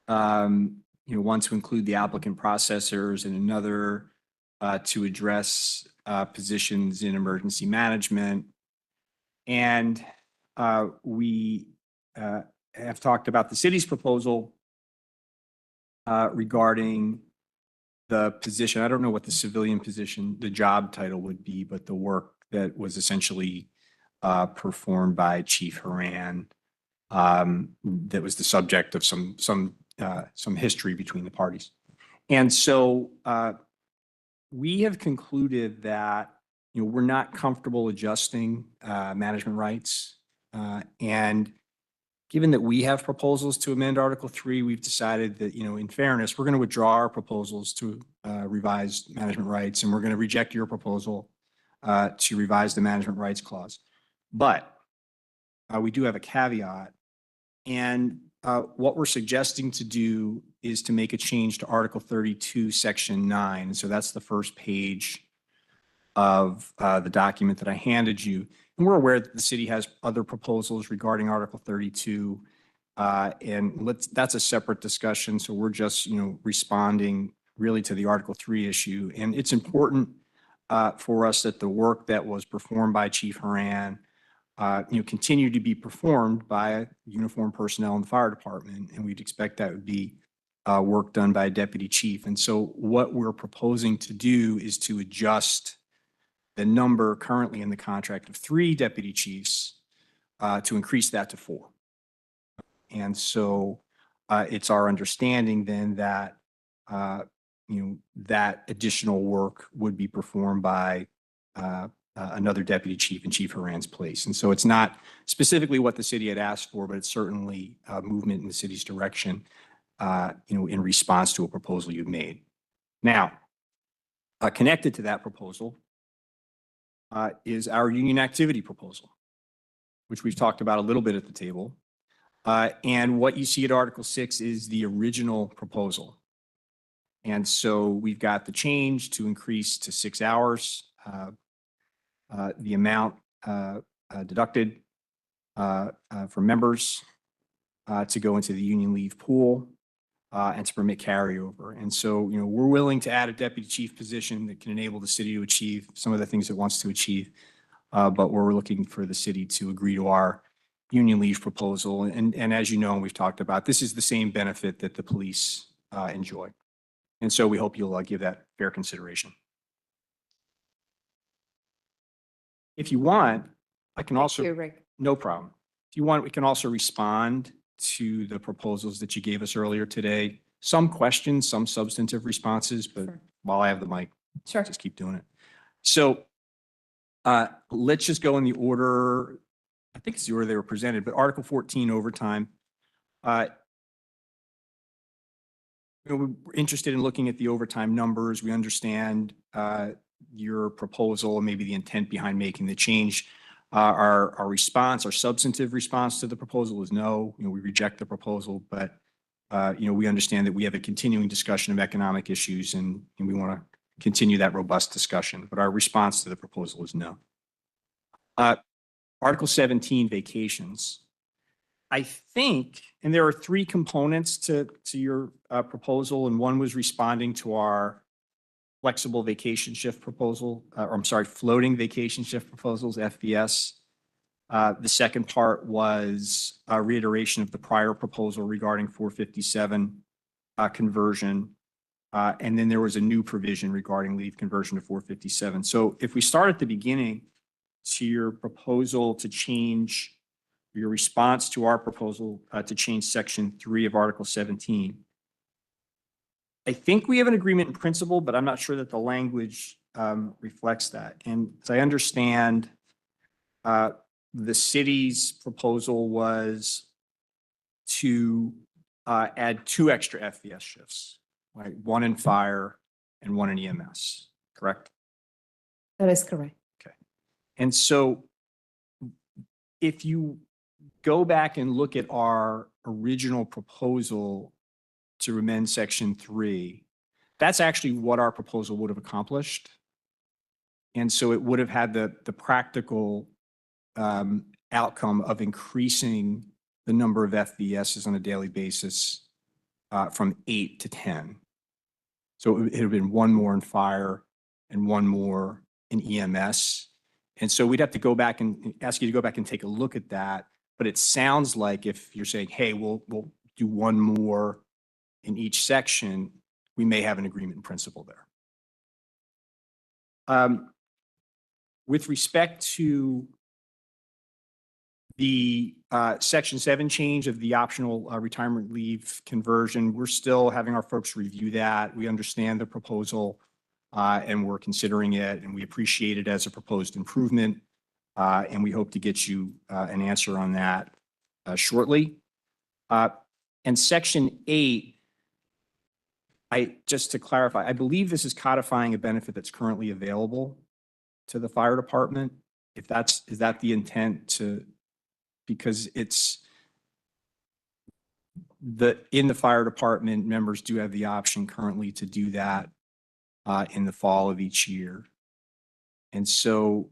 one to include the applicant processors and another to address positions in emergency management. And we have talked about the city's proposal regarding the position. I don't know what the civilian position, the job title would be, but the work that was essentially performed by Chief Haran that was the subject of some history between the parties. And so we have concluded that we're not comfortable adjusting management rights. And given that we have proposals to amend Article 3, we've decided that, in fairness, we're going to withdraw our proposals to revise management rights, and we're going to reject your proposal to revise the management rights clause. But we do have a caveat. And what we're suggesting to do is to make a change to Article 32, Section 9. And so that's the first page of the document that I handed you. And we're aware that the city has other proposals regarding Article 32. And that's a separate discussion. So we're just, responding really to the Article 3 issue. And it's important for us that the work that was performed by Chief Haran continue to be performed by uniformed personnel in the fire department. And we'd expect that would be work done by a deputy chief. And so what we're proposing to do is to adjust the number currently in the contract of 3 deputy chiefs to increase that to 4. And so it's our understanding then that, that additional work would be performed by another deputy chief in Chief Haran's place. And so it's not specifically what the city had asked for, but it's certainly a movement in the city's direction, in response to a proposal you've made. Now, connected to that proposal is our union activity proposal, which we've talked about a little bit at the table. And what you see at Article 6 is the original proposal. And so we've got the change to increase to 6 hours. The amount deducted for members to go into the union leave pool and to permit carryover. And so, we're willing to add a deputy chief position that can enable the city to achieve some of the things it wants to achieve. But we're looking for the city to agree to our union leave proposal. And as you know, and we've talked about, this is the same benefit that the police enjoy. And so we hope you'll give that fair consideration. If you want, I can also, Thank you, Rick. no problem. If you want, we can also respond to the proposals that you gave us earlier today. Some questions, some substantive responses, but Sure. while I have the mic, Sure. just keep doing it. So let's just go in the order, I think it's the order they were presented, but Article 14, overtime. We're interested in looking at the overtime numbers. We understand your proposal and maybe the intent behind making the change. Our response, our substantive response to the proposal is no. We reject the proposal, but we understand that we have a continuing discussion of economic issues and we want to continue that robust discussion. But our response to the proposal is no. Article 17, vacations. I think, and there are three components to your proposal, and one was responding to our flexible vacation shift proposal, or I'm sorry, floating vacation shift proposals, FVS. The second part was a reiteration of the prior proposal regarding 457 conversion. And then there was a new provision regarding leave conversion to 457. So if we start at the beginning to your proposal to change, your response to our proposal to change section 3 of Article 17, I think we have an agreement in principle, but I'm not sure that the language reflects that. And as I understand, the city's proposal was to add 2 extra FVS shifts, right? 1 in fire and 1 in EMS, correct? That is correct. And so if you go back and look at our original proposal to amend section 3, that's actually what our proposal would have accomplished. And so it would have had the practical outcome of increasing the number of FVSs on a daily basis from 8 to 10. So it would have been 1 more in fire and 1 more in EMS. And so we'd have to go back and ask you to go back and take a look at that. But it sounds like if you're saying, hey, we'll do 1 more in each section, we may have an agreement in principle there. With respect to the Section 7 change of the optional retirement leave conversion, we're still having our folks review that. We understand the proposal and we're considering it, and we appreciate it as a proposed improvement. And we hope to get you an answer on that shortly. And Section 8, just to clarify, I believe this is codifying a benefit that's currently available to the fire department. Is that the intent to, because it's in the fire department, members do have the option currently to do that in the fall of each year. And so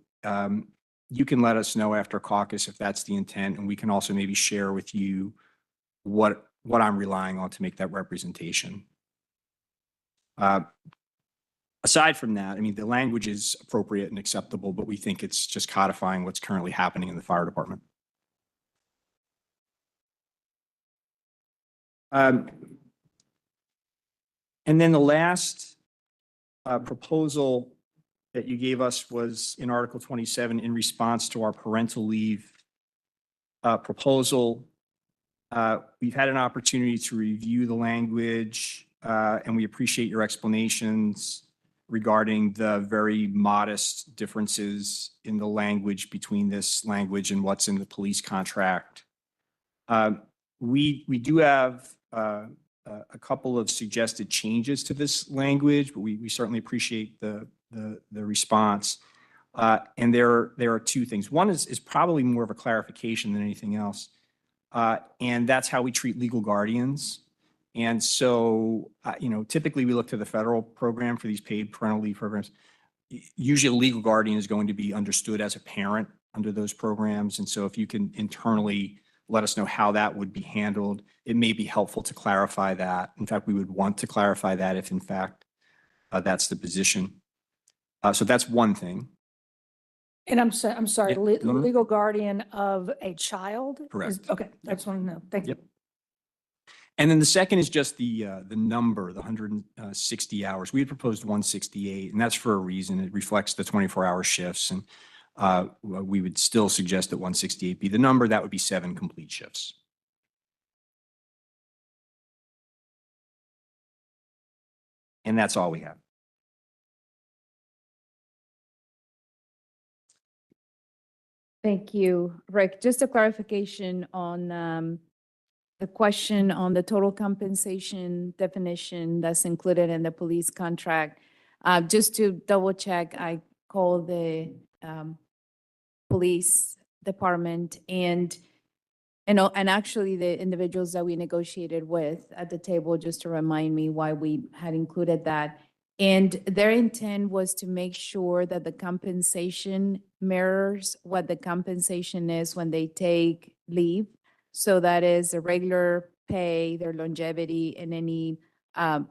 you can let us know after caucus if that's the intent, and we can also maybe share with you what I'm relying on to make that representation. Aside from that, I mean, the language is appropriate and acceptable, but we think it's just codifying what's currently happening in the fire department. And then the last proposal that you gave us was in Article 27 in response to our parental leave proposal. We've had an opportunity to review the language, and we appreciate your explanations regarding the very modest differences in the language between this language and what's in the police contract. We do have a couple of suggested changes to this language, but we certainly appreciate the response. And there are 2 things. One is probably more of a clarification than anything else. And that's how we treat legal guardians. And so, typically we look to the federal program for these paid parental leave programs. Usually a legal guardian is going to be understood as a parent under those programs. And so if you can internally let us know how that would be handled, it may be helpful to clarify that. In fact, we would want to clarify that if in fact that's the position. So that's one thing. And I'm sorry, Yeah, no. legal guardian of a child? Correct. Okay, I just want to know. Thank you. Yep. And then the second is just the number, the 160 hours. We had proposed 168, and that's for a reason. It reflects the 24-hour shifts, and we would still suggest that 168 be the number. That would be 7 complete shifts. And that's all we have. Thank you, Rick. Just a clarification on the question on the total compensation definition that's included in the police contract. Just to double check, I called the police department and actually the individuals that we negotiated with at the table, just to remind me why we had included that. And their intent was to make sure that the compensation mirrors what the compensation is when they take leave. So that is the regular pay, their longevity, and any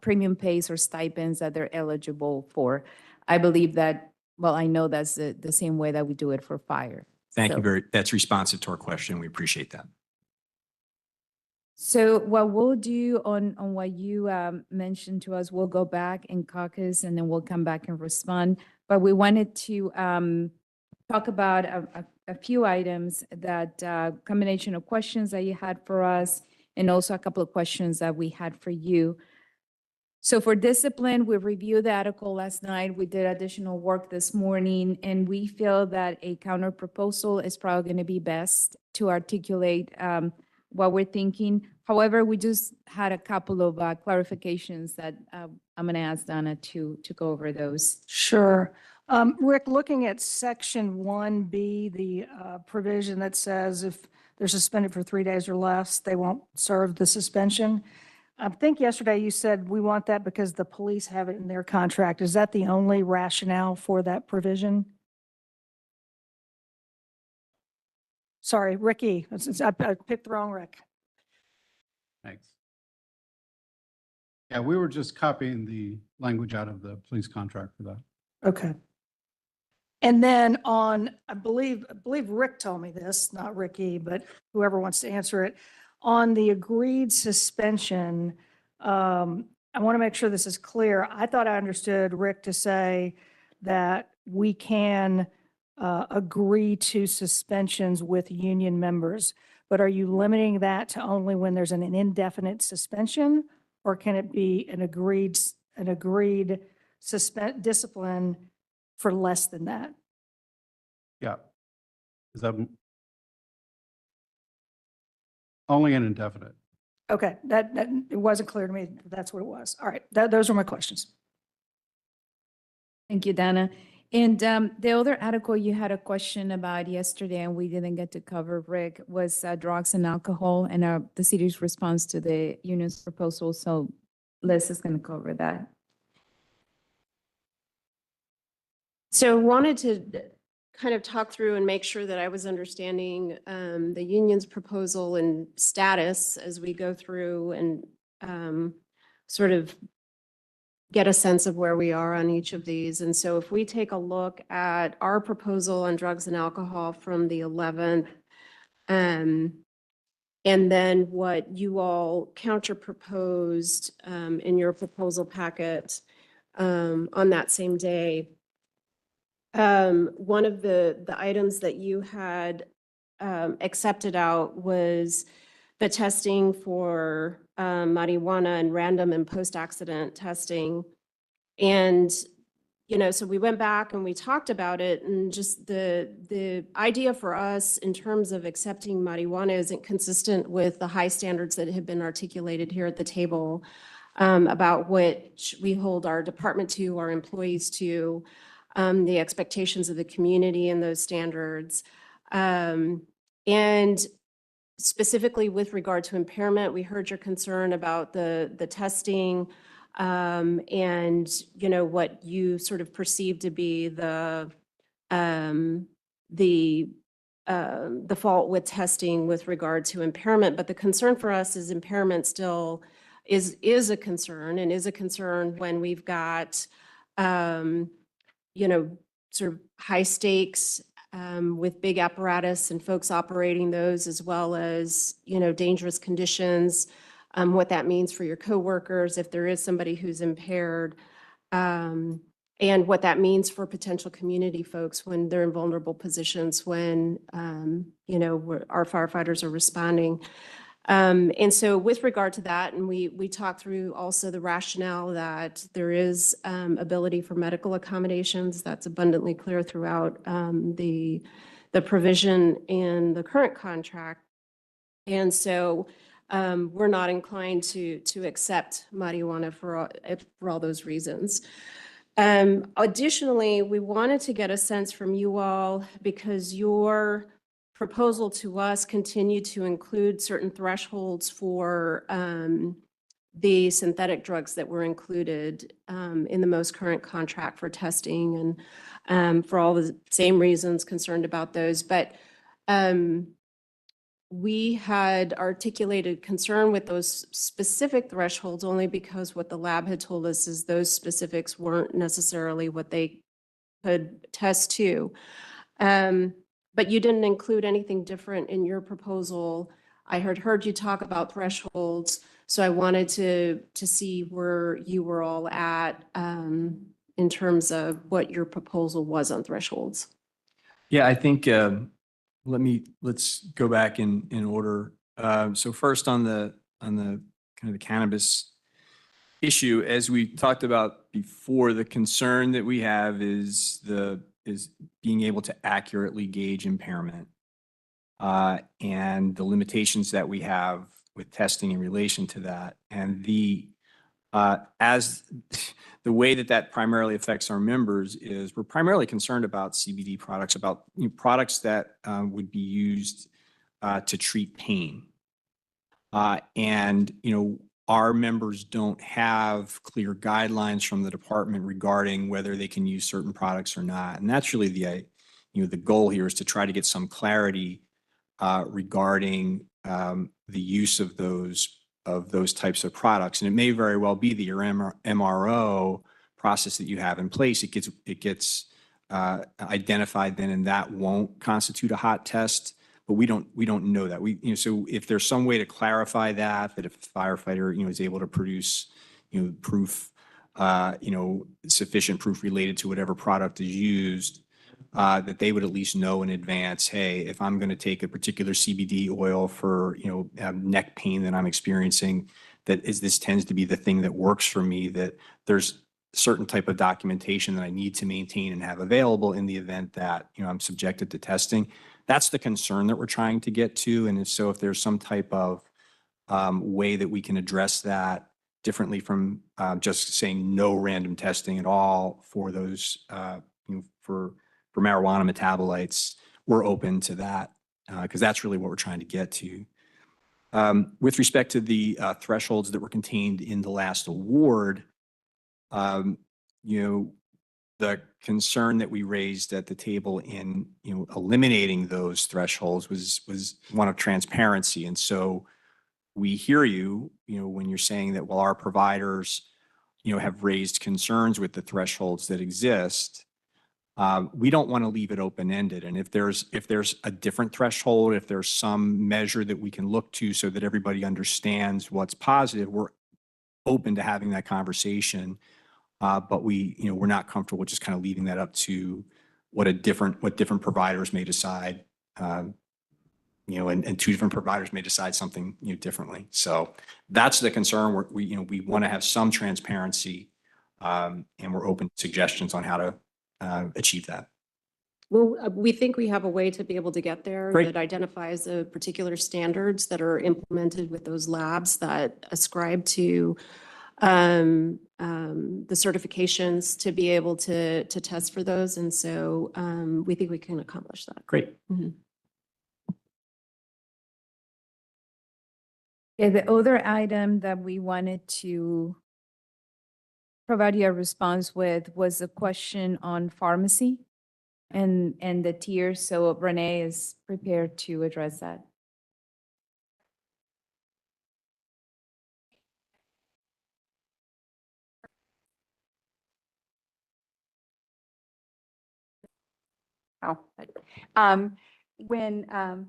premium pays or stipends that they're eligible for. I believe that, well, I know that's the same way that we do it for fire. Thank you So- that's responsive to our question. We appreciate that. So what we'll do on what you mentioned to us, we'll go back in caucus and then we'll come back and respond. But we wanted to talk about a few items that combination of questions that you had for us and also a couple of questions that we had for you. So for discipline, we reviewed the article last night. We did additional work this morning, and we feel that a counter proposal is probably going to be best to articulate what we're thinking. However, we just had a couple of clarifications that I'm going to ask Donna to go over those. Sure. Rick, looking at section 1B, the provision that says if they're suspended for 3 days or less, they won't serve the suspension. I think yesterday you said we want that because the police have it in their contract. Is that the only rationale for that provision? Sorry, Ricky, I picked the wrong Rick. Thanks. Yeah, we were just copying the language out of the police contract for that. Okay. And then on, I believe Rick told me this, not Ricky, but whoever wants to answer it. On the agreed suspension, I want to make sure this is clear. I thought I understood Rick to say that we can agree to suspensions with union members, but are you limiting that to only when there's an indefinite suspension? Or can it be an agreed discipline for less than that? Yeah. Is that only an indefinite? Okay, that it wasn't clear to me that that's what it was. All right, those are my questions. Thank you, Donna. And the other article you had a question about yesterday and we didn't get to cover, Rick, was drugs and alcohol and the city's response to the union's proposal. So Liz is going to cover that. So wanted to kind of talk through and make sure that I was understanding the union's proposal and status as we go through and sort of get a sense of where we are on each of these. And so if we take a look at our proposal on drugs and alcohol from the 11th, and then what you all counter proposed in your proposal packet on that same day. One of the items that you had accepted out was the testing for marijuana and random and post-accident testing. And, you know, so we went back and we talked about it, and just the idea for us in terms of accepting marijuana isn't consistent with the high standards that have been articulated here at the table about which we hold our department to, our employees to, the expectations of the community and those standards. And specifically with regard to impairment, we heard your concern about the testing and, you know, what you sort of perceive to be the fault with testing with regard to impairment. But the concern for us is impairment still is a concern, and is a concern when we've got you know, sort of high stakes with big apparatus and folks operating those, as well as, you know, dangerous conditions, what that means for your coworkers if there is somebody who's impaired, and what that means for potential community folks when they're in vulnerable positions when, you know, our firefighters are responding. And so with regard to that, and we talked through also the rationale that there is ability for medical accommodations. That's abundantly clear throughout the provision in the current contract. And so we're not inclined to accept marijuana for all those reasons. Additionally, we wanted to get a sense from you all, because your proposal to us continued to include certain thresholds for the synthetic drugs that were included in the most current contract for testing, and for all the same reasons concerned about those. But we had articulated concern with those specific thresholds only because what the lab had told us is those specifics weren't necessarily what they could test to. But you didn't include anything different in your proposal. I had heard you talk about thresholds, so I wanted to see where you were all at in terms of what your proposal was on thresholds. Yeah, I think, let's go back in order. So first on the kind of the cannabis issue, as we talked about before, the concern that we have is being able to accurately gauge impairment. And the limitations that we have with testing in relation to that. And as the way that primarily affects our members is we're primarily concerned about CBD products, about products that would be used to treat pain. And, our members don't have clear guidelines from the department regarding whether they can use certain products or not. And that's really the goal here is to try to get some clarity regarding the use of those types of products. And it may very well be that your MRO process that you have in place, it gets identified then, and that won't constitute a hot test. But we don't know that. So if there's some way to clarify that if a firefighter, is able to produce, proof, sufficient proof related to whatever product is used, that they would at least know in advance, hey, if I'm going to take a particular CBD oil for, neck pain that I'm experiencing, this tends to be the thing that works for me, that there's certain type of documentation that I need to maintain and have available in the event that, I'm subjected to testing. That's the concern that we're trying to get to. And if there's some type of way that we can address that differently from just saying no random testing at all for those, for marijuana metabolites, we're open to that because that's really what we're trying to get to. With respect to the thresholds that were contained in the last award, the concern that we raised at the table in eliminating those thresholds was one of transparency. And so we hear you, when you're saying that, well, our providers, have raised concerns with the thresholds that exist. We don't want to leave it open-ended. And if there's a different threshold, if there's some measure that we can look to so that everybody understands what's positive, we're open to having that conversation. But we're not comfortable just kind of leaving that up to what different providers may decide, and two different providers may decide something differently. So that's the concern. We want to have some transparency, and we're open to suggestions on how to achieve that. Well, we think we have a way to be able to get there. Great. That identifies the particular standards that are implemented with those labs that ascribe to the certifications to be able to test for those. And so we think we can accomplish that. Great. Mm-hmm. Yeah, the other item that we wanted to provide you a response with was a question on pharmacy and the tiers. So Renee is prepared to address that. When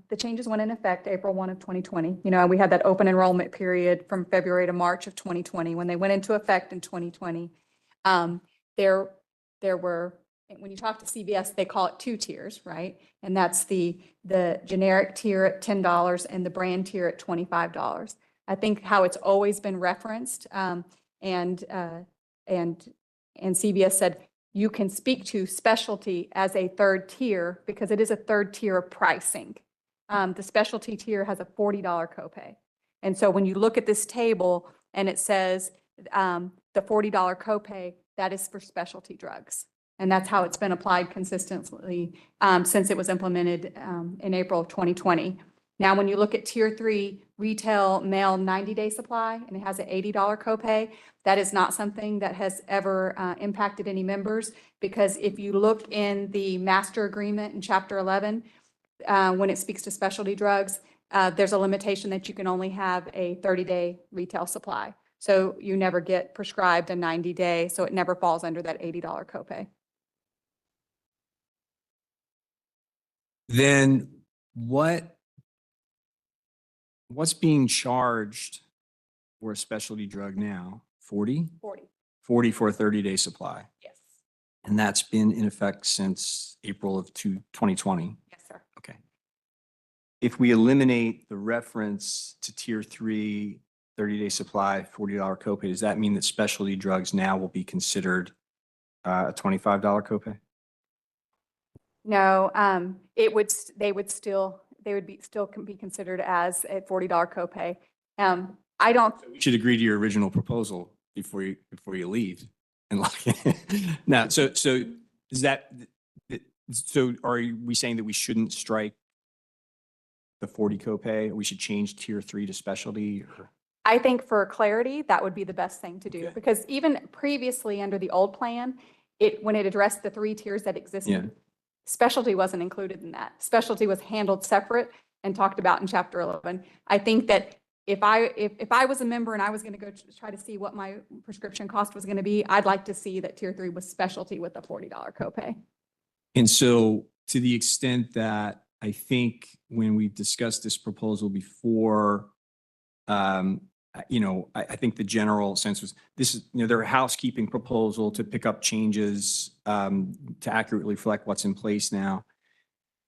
the changes went in effect April 1 of 2020, we had that open enrollment period from February to March of 2020. When they went into effect in 2020, there were, when you talk to CVS, they call it 2 tiers, right? And that's the generic tier at $10 and the brand tier at $25. I think how it's always been referenced, and CVS said, you can speak to specialty as a 3rd tier because it is a 3rd tier of pricing. The specialty tier has a $40 copay. And so when you look at this table and it says the $40 copay, that is for specialty drugs. And that's how it's been applied consistently since it was implemented in April of 2020. Now, when you look at tier 3 retail mail 90-day supply and it has an $80 copay, that is not something that has ever impacted any members, because if you look in the master agreement in chapter 11, when it speaks to specialty drugs, there's a limitation that you can only have a 30-day retail supply. So you never get prescribed a 90-day, so it never falls under that $80 copay. Then what's being charged for a specialty drug now? 40? 40. 40 for a 30-day supply. Yes. And that's been in effect since April of 2020. Yes, sir. Okay. If we eliminate the reference to tier 3, 30-day supply, $40 copay, does that mean that specialty drugs now will be considered a $25 copay? No, they would still be considered as a $40 copay. I don't, You should agree to your original proposal before you leave and lock it. Now, so is that, so are we saying that we shouldn't strike the 40 copay? We should change tier 3 to specialty? Or? I think for clarity, that would be the best thing to do, Okay. because even previously under the old plan, when it addressed the 3 tiers that existed, specialty wasn't included in that. Specialty was handled separate and talked about in Chapter 11. I think that if I was a member and I was going to go try to see what my prescription cost was going to be, I'd like to see that tier 3 was specialty with a $40 copay. And so to the extent that I think when we discussed this proposal before, I think the general sense was this is, they're a housekeeping proposal to pick up changes to accurately reflect what's in place now.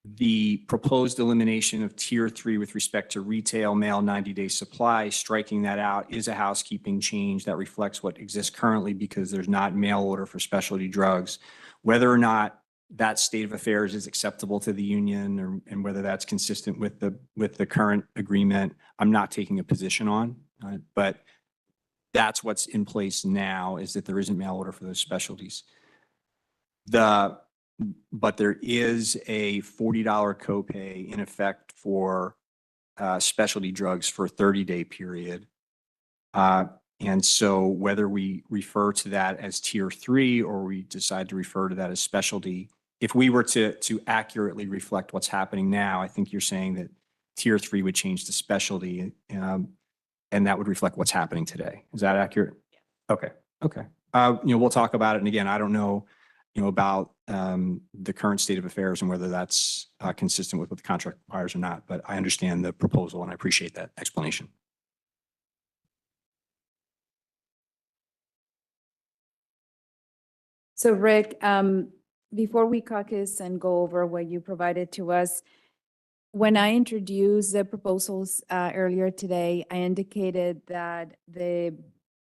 The proposed elimination of tier 3 with respect to retail mail 90-day supply, striking that out is a housekeeping change that reflects what exists currently because there's not mail order for specialty drugs. Whether or not that state of affairs is acceptable to the union and whether that's consistent with the current agreement, I'm not taking a position on. But that's what's in place now, is that there isn't mail order for those specialties. But there is a $40 copay in effect for specialty drugs for a 30-day period. And so whether we refer to that as tier 3 or we decide to refer to that as specialty, if we were to accurately reflect what's happening now, I think you're saying that tier 3 would change to specialty. And that would reflect what's happening today. Is that accurate? Yeah. Okay. Okay. We'll talk about it. And again, I don't know, about the current state of affairs and whether that's consistent with what the contract requires or not. But I understand the proposal and I appreciate that explanation. So Rick, before we caucus and go over what you provided to us, when I introduced the proposals earlier today, I indicated that the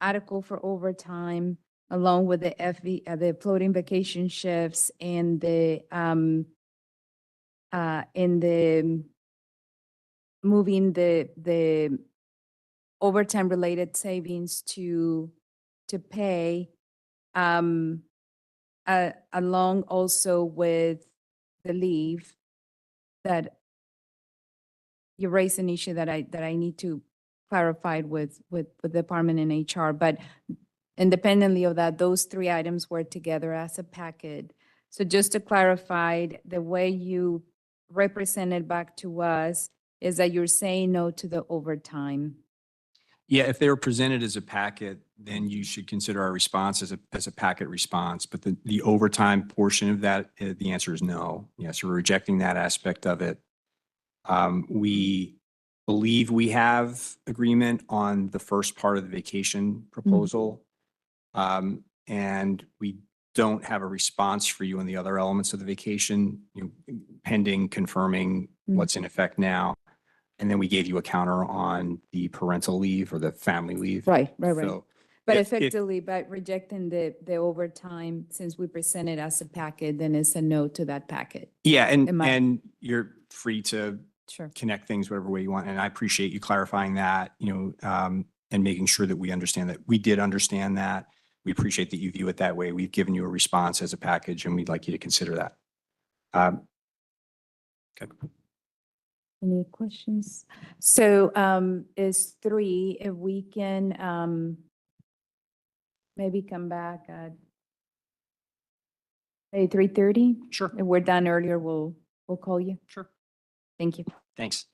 article for overtime, along with the floating vacation shifts and the moving the overtime related savings to pay, along also with the leave, that you raised an issue that I need to clarify with the department in HR, but independently of that, those 3 items were together as a packet. So just to clarify, the way you represented back to us is that you're saying no to the overtime. Yeah, if they were presented as a packet, then you should consider our response as a packet response. But the overtime portion of that, the answer is no. Yes, we're rejecting that aspect of it. We believe we have agreement on the first part of the vacation proposal. And we don't have a response for you on the other elements of the vacation, pending confirming what's in effect now. And then we gave you a counter on the parental leave or the family leave. Right. So But if- effectively, by rejecting the overtime, since we presented as a packet, then it's a no to that packet. Yeah, Am I- and you're free to Sure. connect things whatever way you want. And I appreciate you clarifying that, and making sure that we understand that. We did understand that. We appreciate that you view it that way. We've given you a response as a package and we'd like you to consider that. Okay. Any questions? So is 3, if we can maybe come back at 3:30? Sure. If we're done earlier, we'll call you. Sure. Thank you. Thanks.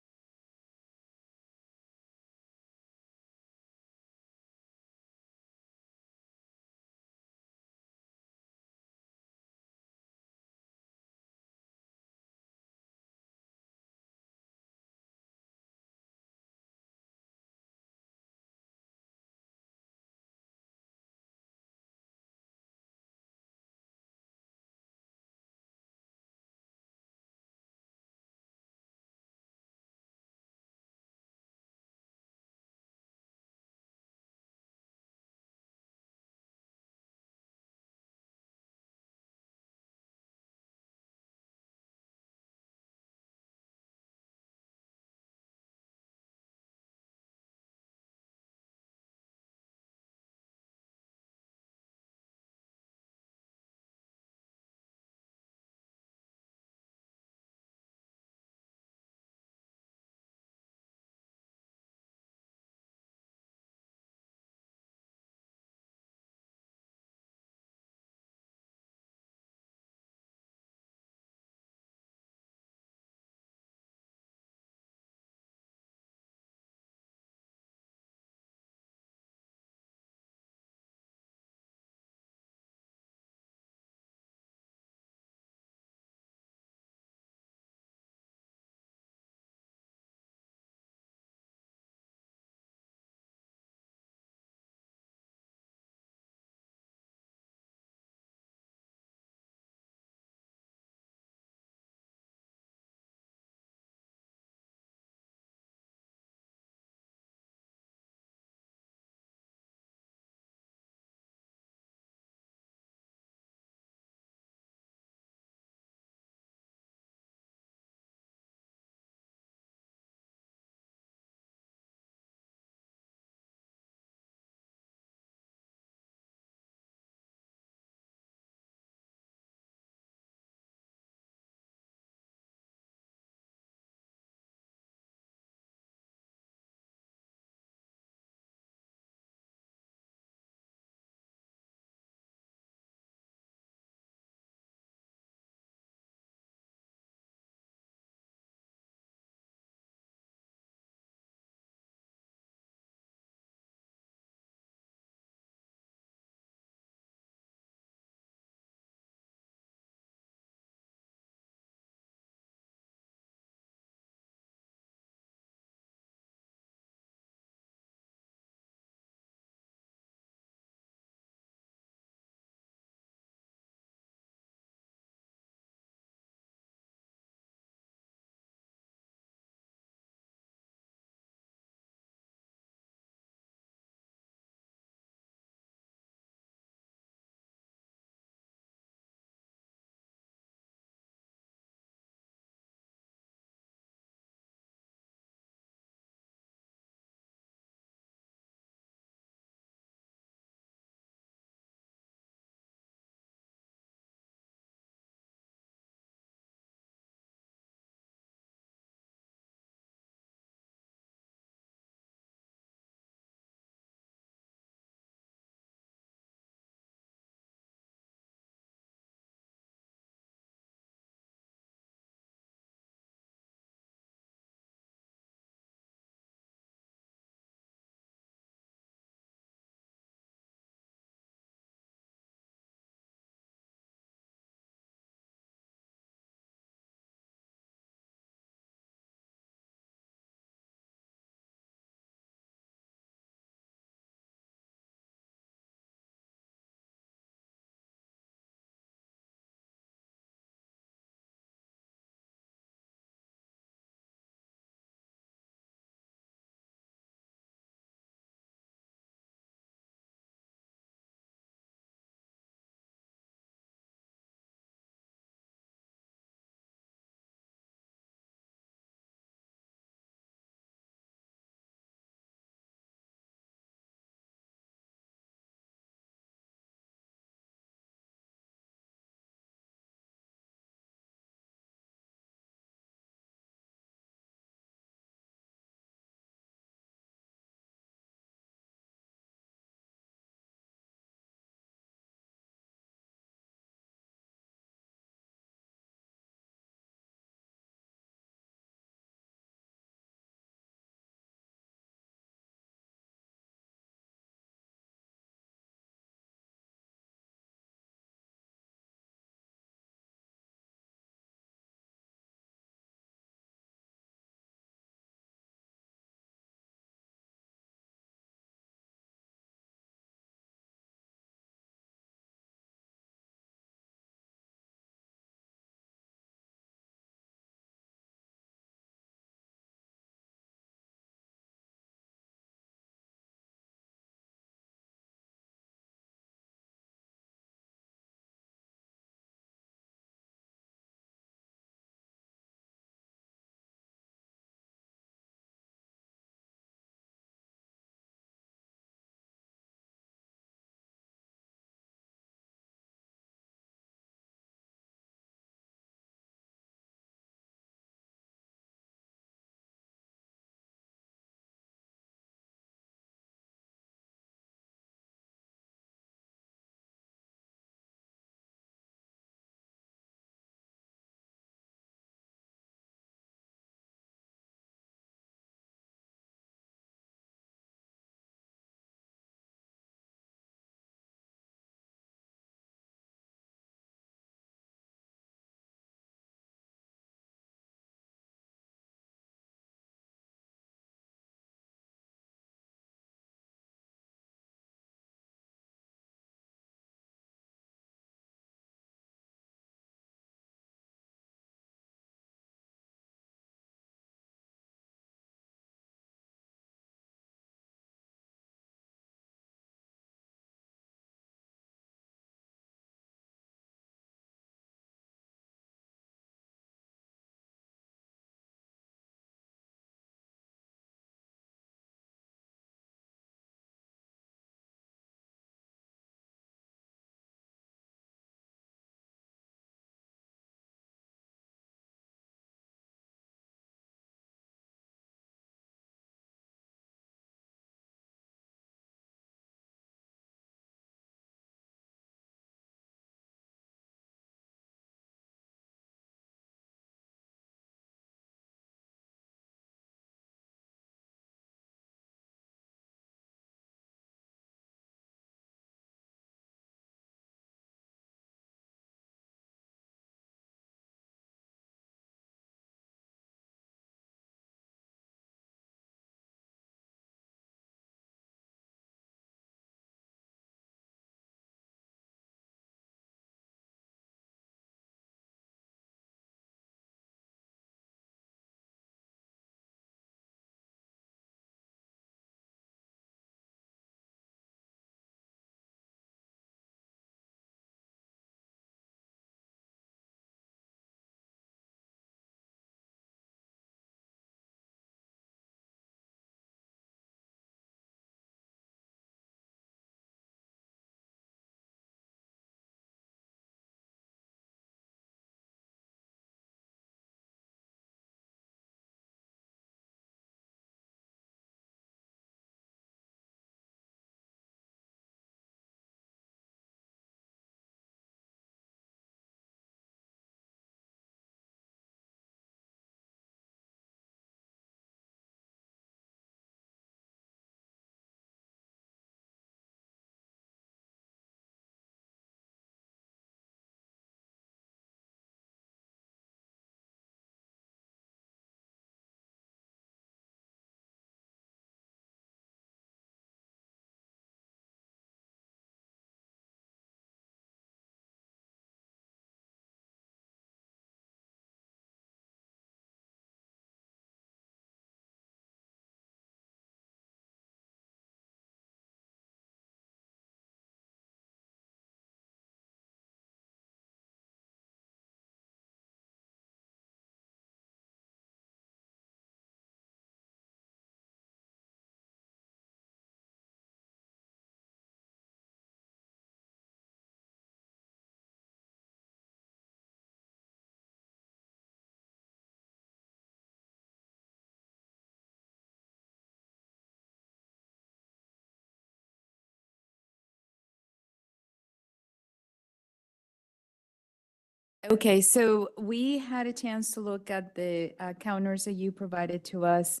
Okay, so we had a chance to look at the counters that you provided to us.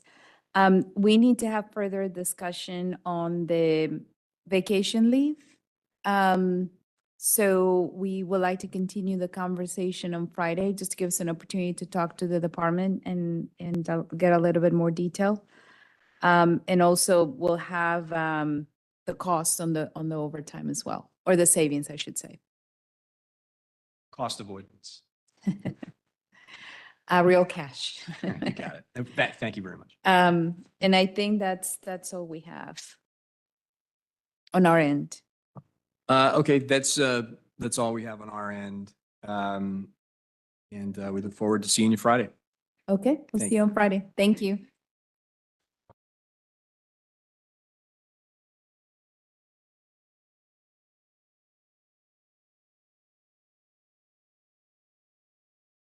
We need to have further discussion on the vacation leave. So we would like to continue the conversation on Friday, just to give us an opportunity to talk to the department and get a little bit more detail. And also we'll have the cost on the overtime as well, or the savings, I should say. Cost avoidance. Real cash. You got it. Thank you very much. And I think that's all we have on our end. Okay, that's all we have on our end. And we look forward to seeing you Friday. Okay, we'll Thank see you on Friday. Thank you.